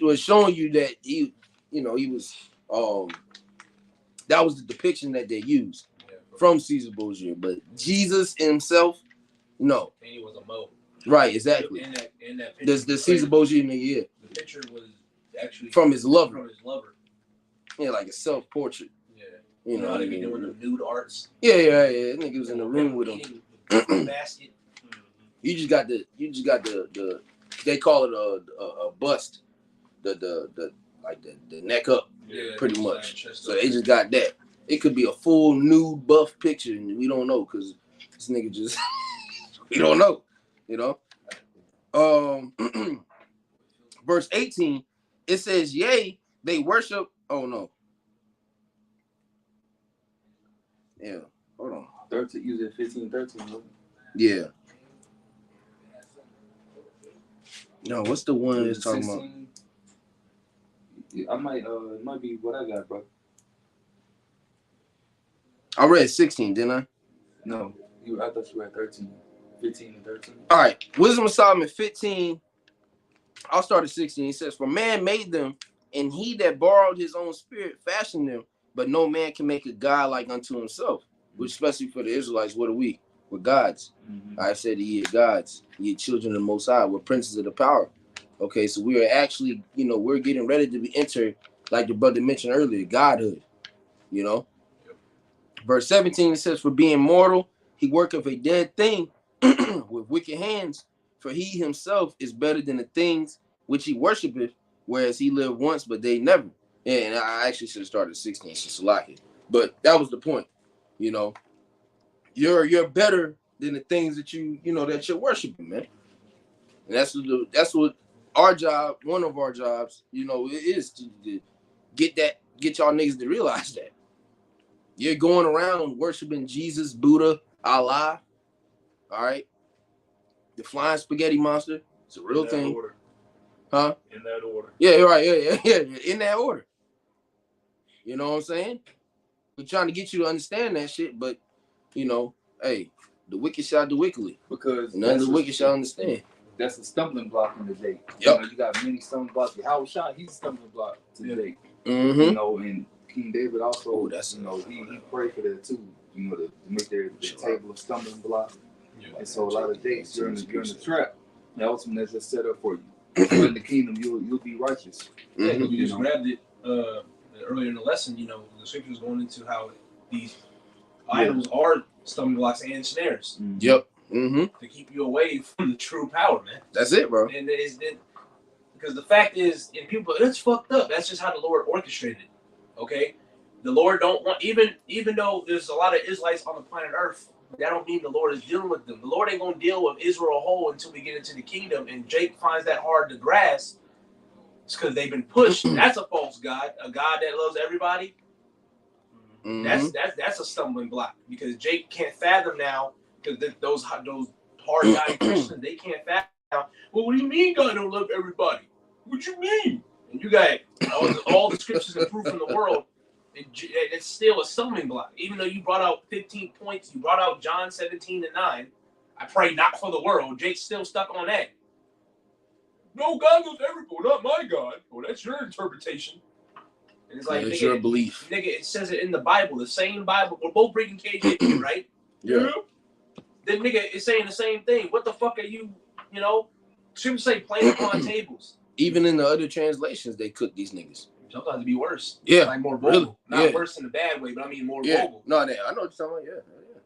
was showing you that he was that was the depiction that they used from Caesar Borgia. But Jesus himself, no. And he was a mo. Right, exactly. In that picture, the Caesar Borgia nigga, yeah. The picture was actually from his lover. Yeah, like a self-portrait. Yeah. You know how they be doing the nude arts? Yeah. That nigga was in the room with him. Basket. You just got the they call it a bust. The neck up, pretty much. So they just got that. It could be a full nude buff picture, and we don't know because this nigga just we don't know. Verse 18, it says, yea, they worship. Oh no. Yeah. Hold on. 13. You said 15, 13. Yeah. No, what's the one that's talking 16? about? Yeah, I might. It might be what I got, bro. I read 16, didn't I? No, I thought you were at 13. 15 and 13. All right. Wisdom of Solomon 15. I'll start at 16. He says, for man made them, and he that borrowed his own spirit fashioned them, but no man can make a God like unto himself. Which, especially for the Israelites, what are we? We're gods. I said, ye are gods, ye are children of the Most High. We're princes of the power. Okay, so we are actually, we're getting ready to be entered, like the brother mentioned earlier, godhood. Verse 17, it says, for being mortal, he worketh a dead thing with wicked hands. For he himself is better than the things which he worshipeth, whereas he lived once, but they never. And I actually should have started at 16, so Salaki. But that was the point. You're better than the things that that you're worshiping, man. And that's what our job, one of our jobs, it is to get y'all niggas to realize that. You're going around worshiping Jesus, Buddha, Allah, all right? The flying spaghetti monster. It's a real thing. Order. Huh? In that order. Yeah, right. Yeah. In that order. You know what I'm saying? We're trying to get you to understand that shit, but, hey, the wicked shall do wickedly. Because none of the wicked shall understand. That's a stumbling block in the day. Yep. You got many stumbling blocks. Howard Shah, he's a stumbling block today. Mm-hmm. And King David also, that's he prayed for that too. To make their table a stumbling block. Yeah. And so a lot of days you're in the trap. And ultimately that's just set up for you. So in the kingdom you'll be righteous. Yeah, you just grabbed it earlier in the lesson. The scripture was going into how these idols are stumbling blocks and snares. Yep. Mm-hmm. To keep you away from the true power, man. That's it, bro. And because the fact is, and people, it's fucked up. That's just how the Lord orchestrated it. Okay, the Lord don't want even though there's a lot of Israelites on the planet Earth. That don't mean the Lord is dealing with them. The Lord ain't gonna deal with Israel whole until we get into the kingdom. And Jake finds that hard to grasp. It's because they've been pushed. That's a false God, a God that loves everybody. Mm-hmm. That's a stumbling block because Jake can't fathom now because those hard-guy Christians, they can't fathom now. Well, what do you mean God don't love everybody? What you mean? And you got all the scriptures and proof in the world. It's still a stumbling block. Even though you brought out 15 points, you brought out John 17:9. I pray not for the world. Jake's still stuck on that. No, God loves everybody, not my God. Well, that's your interpretation. And it's like, it's your belief. Nigga, it says it in the Bible, the same Bible. We're both reading KJV, right? Yeah. Then nigga is saying the same thing. What the fuck are you, Scripture say plain upon tables. Even in the other translations, they cook these niggas. Sometimes it be worse. Yeah. Like more vocal. Really? Not worse in a bad way, but I mean more vocal. No, I know what you're talking about. Yeah.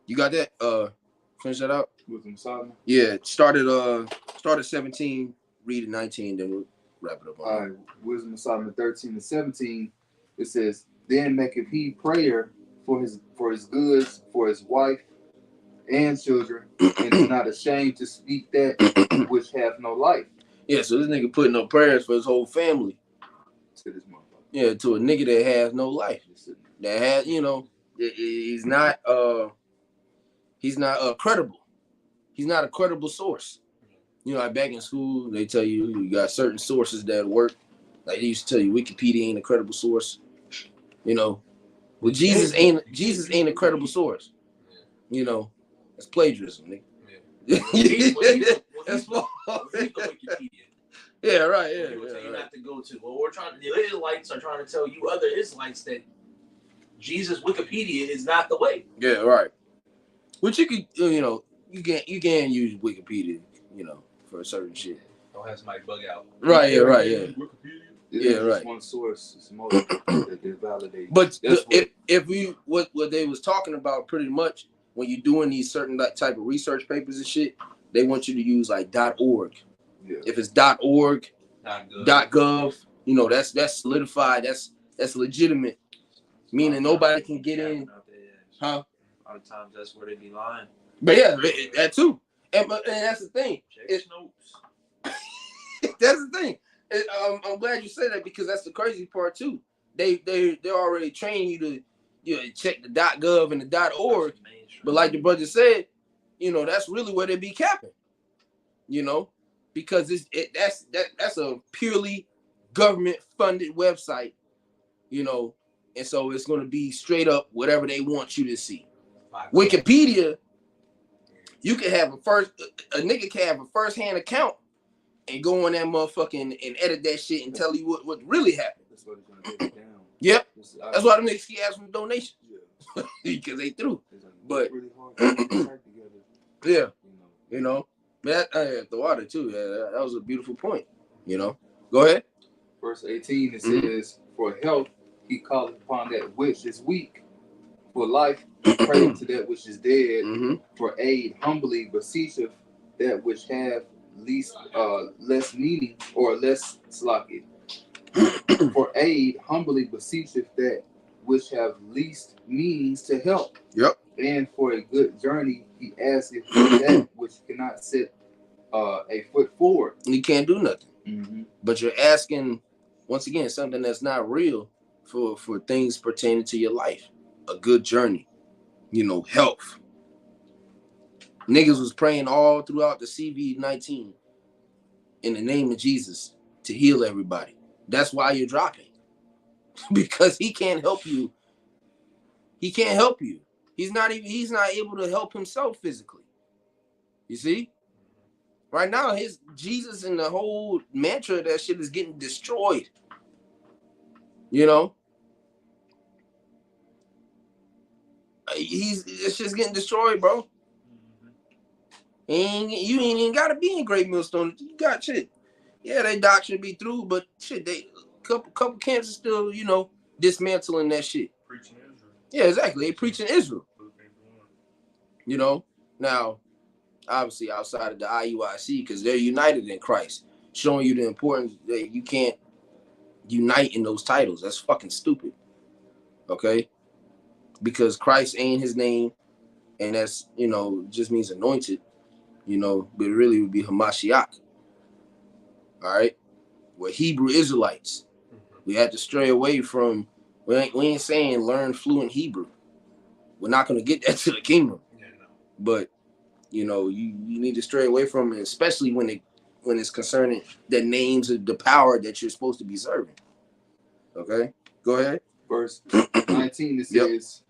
You got that? Finish that out? With them Solomon? Yeah. Start at 17, read at 19, then we'll wrap it up. All right. Wisdom of Solomon 13 and 17. It says, then maketh he prayer for his goods, for his wife and children, and is not ashamed to speak that which have no life. Yeah, so this nigga putting up prayers for his whole family. To this motherfucker. Yeah, to a nigga that has no life. That has, he's not credible. He's not a credible source. Like back in school, they tell you got certain sources that work. Like they used to tell you Wikipedia ain't a credible source. Well, Jesus ain't a credible source. That's plagiarism, nigga. That's false. Yeah, right. Yeah, we'll tell you right. not to go to. Well, the Israelites are trying to tell you other Israelites that Jesus Wikipedia is not the way. Yeah, right. Which you could, you can use Wikipedia, for certain shit. Don't have somebody bug out. Right. Yeah, right. Yeah. Wikipedia. Yeah, right. One source is more that they validate. But if we what they was talking about pretty much when you're doing these certain type of research papers and shit, they want you to use like .org. Yeah. If it's .org, .gov, that's solidified. That's legitimate. Meaning nobody can get in. Huh? A lot of times that's where they be lying. But yeah, that too. And that's the thing. Check Snopes. That's the thing. I'm glad you said that because that's the crazy part too. They're already training you to check the .gov and the .org, but like the brother said, that's really where they be capping. Because that's a purely government funded website, and so it's going to be straight up whatever they want you to see. Wikipedia, you can have a nigga can have a first-hand account and go on that motherfucking and edit that shit and tell you what really happened. That's what it's gonna take it down. Yep. That's why them niggas keep asking for donations. Yeah. Because they through. But really hard to yeah. That the water too. Yeah, that was a beautiful point. Go ahead. Verse 18 it says, "For help he calleth upon that which is weak. For life pray to that which is dead. For aid humbly beseecheth that which have less meaning or less slocky. For aid humbly beseecheth that which have least meanings to help. Yep. And for a good journey he asketh for that which cannot set a foot forward." You can't do nothing. But you're asking, once again, something that's not real for things pertaining to your life. A good journey, health. Niggas was praying all throughout the CV-19 in the name of Jesus to heal everybody. That's why you're dropping. Because he can't help you. He can't help you. He's not able to help himself physically. You see? Right now, his Jesus and the whole mantra of that shit is getting destroyed. It's just getting destroyed, bro. And you ain't even gotta be in Great Millstone. You got shit. Yeah, they doctrine be through, but shit, they couple camps are still, dismantling that shit. Preaching Israel. Yeah, exactly. They preaching Israel. Now, obviously outside of the IUIC, because they're united in Christ, showing you the importance that you can't unite in those titles. That's fucking stupid. Okay? Because Christ ain't his name, and that's, just means anointed, but it really would be Hamashiach. All right? We're Hebrew Israelites. We had to stray away from, we ain't saying learn fluent Hebrew. We're not going to get that to the kingdom. Yeah, no. But, you need to stray away from it, especially when it's concerning the names of the power that you're supposed to be serving. Okay? Go ahead. Verse 19, it says,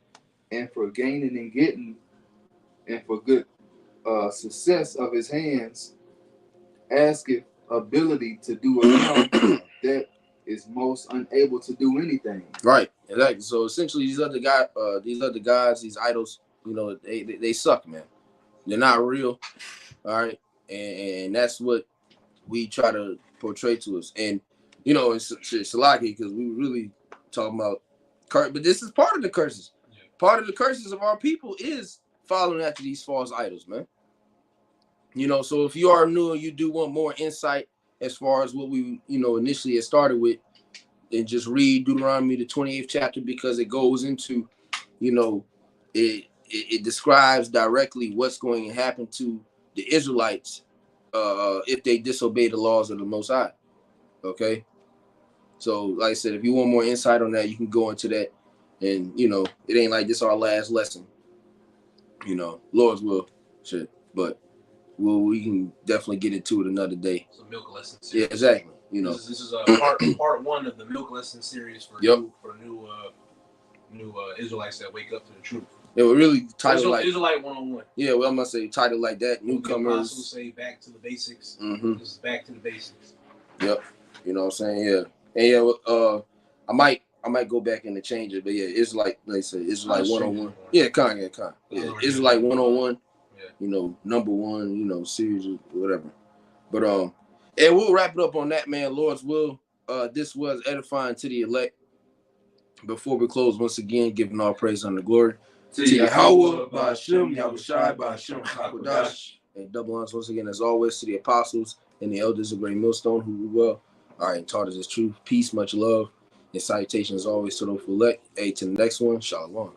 "And for gaining and getting, and for good success of his hands, asketh ability to do of him that is most unable to do anything." Right, exactly. So essentially, these other gods, these idols, they suck, man. They're not real. All right, and that's what we try to portray to us. And it's Salaki, because we really talking about curse, but this is part of the curses. Yeah. Part of the curses of our people is following after these false idols, man. So if you are new and you do want more insight as far as what we, initially had started with, then just read Deuteronomy, the 28th chapter, because it goes into, it describes directly what's going to happen to the Israelites if they disobey the laws of the Most High. Okay? So, like I said, if you want more insight on that, you can go into that. And, it ain't like this our last lesson. Lord's will, shit. But we can definitely get into it another day. It's a milk lesson series. Yeah, exactly. This is part one of the milk lesson series for new Israelites that wake up to the truth. It would really title like Israelite 101. Yeah, well, I'm gonna say title like that. Newcomers. Apostles say back to the basics. This is back to the basics. Yep. You know what I'm saying? Yeah. And I might go back and change it, but yeah, it's like they say, it's like 101. Yeah, Kanye. Yeah, it's like 101. Yeah. Number one, series or whatever. But and we'll wrap it up on that, man. Lord's will. This was edifying to the elect. Before we close, once again, giving all praise and the glory to Yahweh, Ba'ashem, Yahushai, Ba'ashem, Hakodash, and double honors once again, as always, to the apostles and the elders of Great Millstone who well, all right, and taught us this truth. Peace, much love, and salutations always to those who elect. Hey, to the next one, Shalom.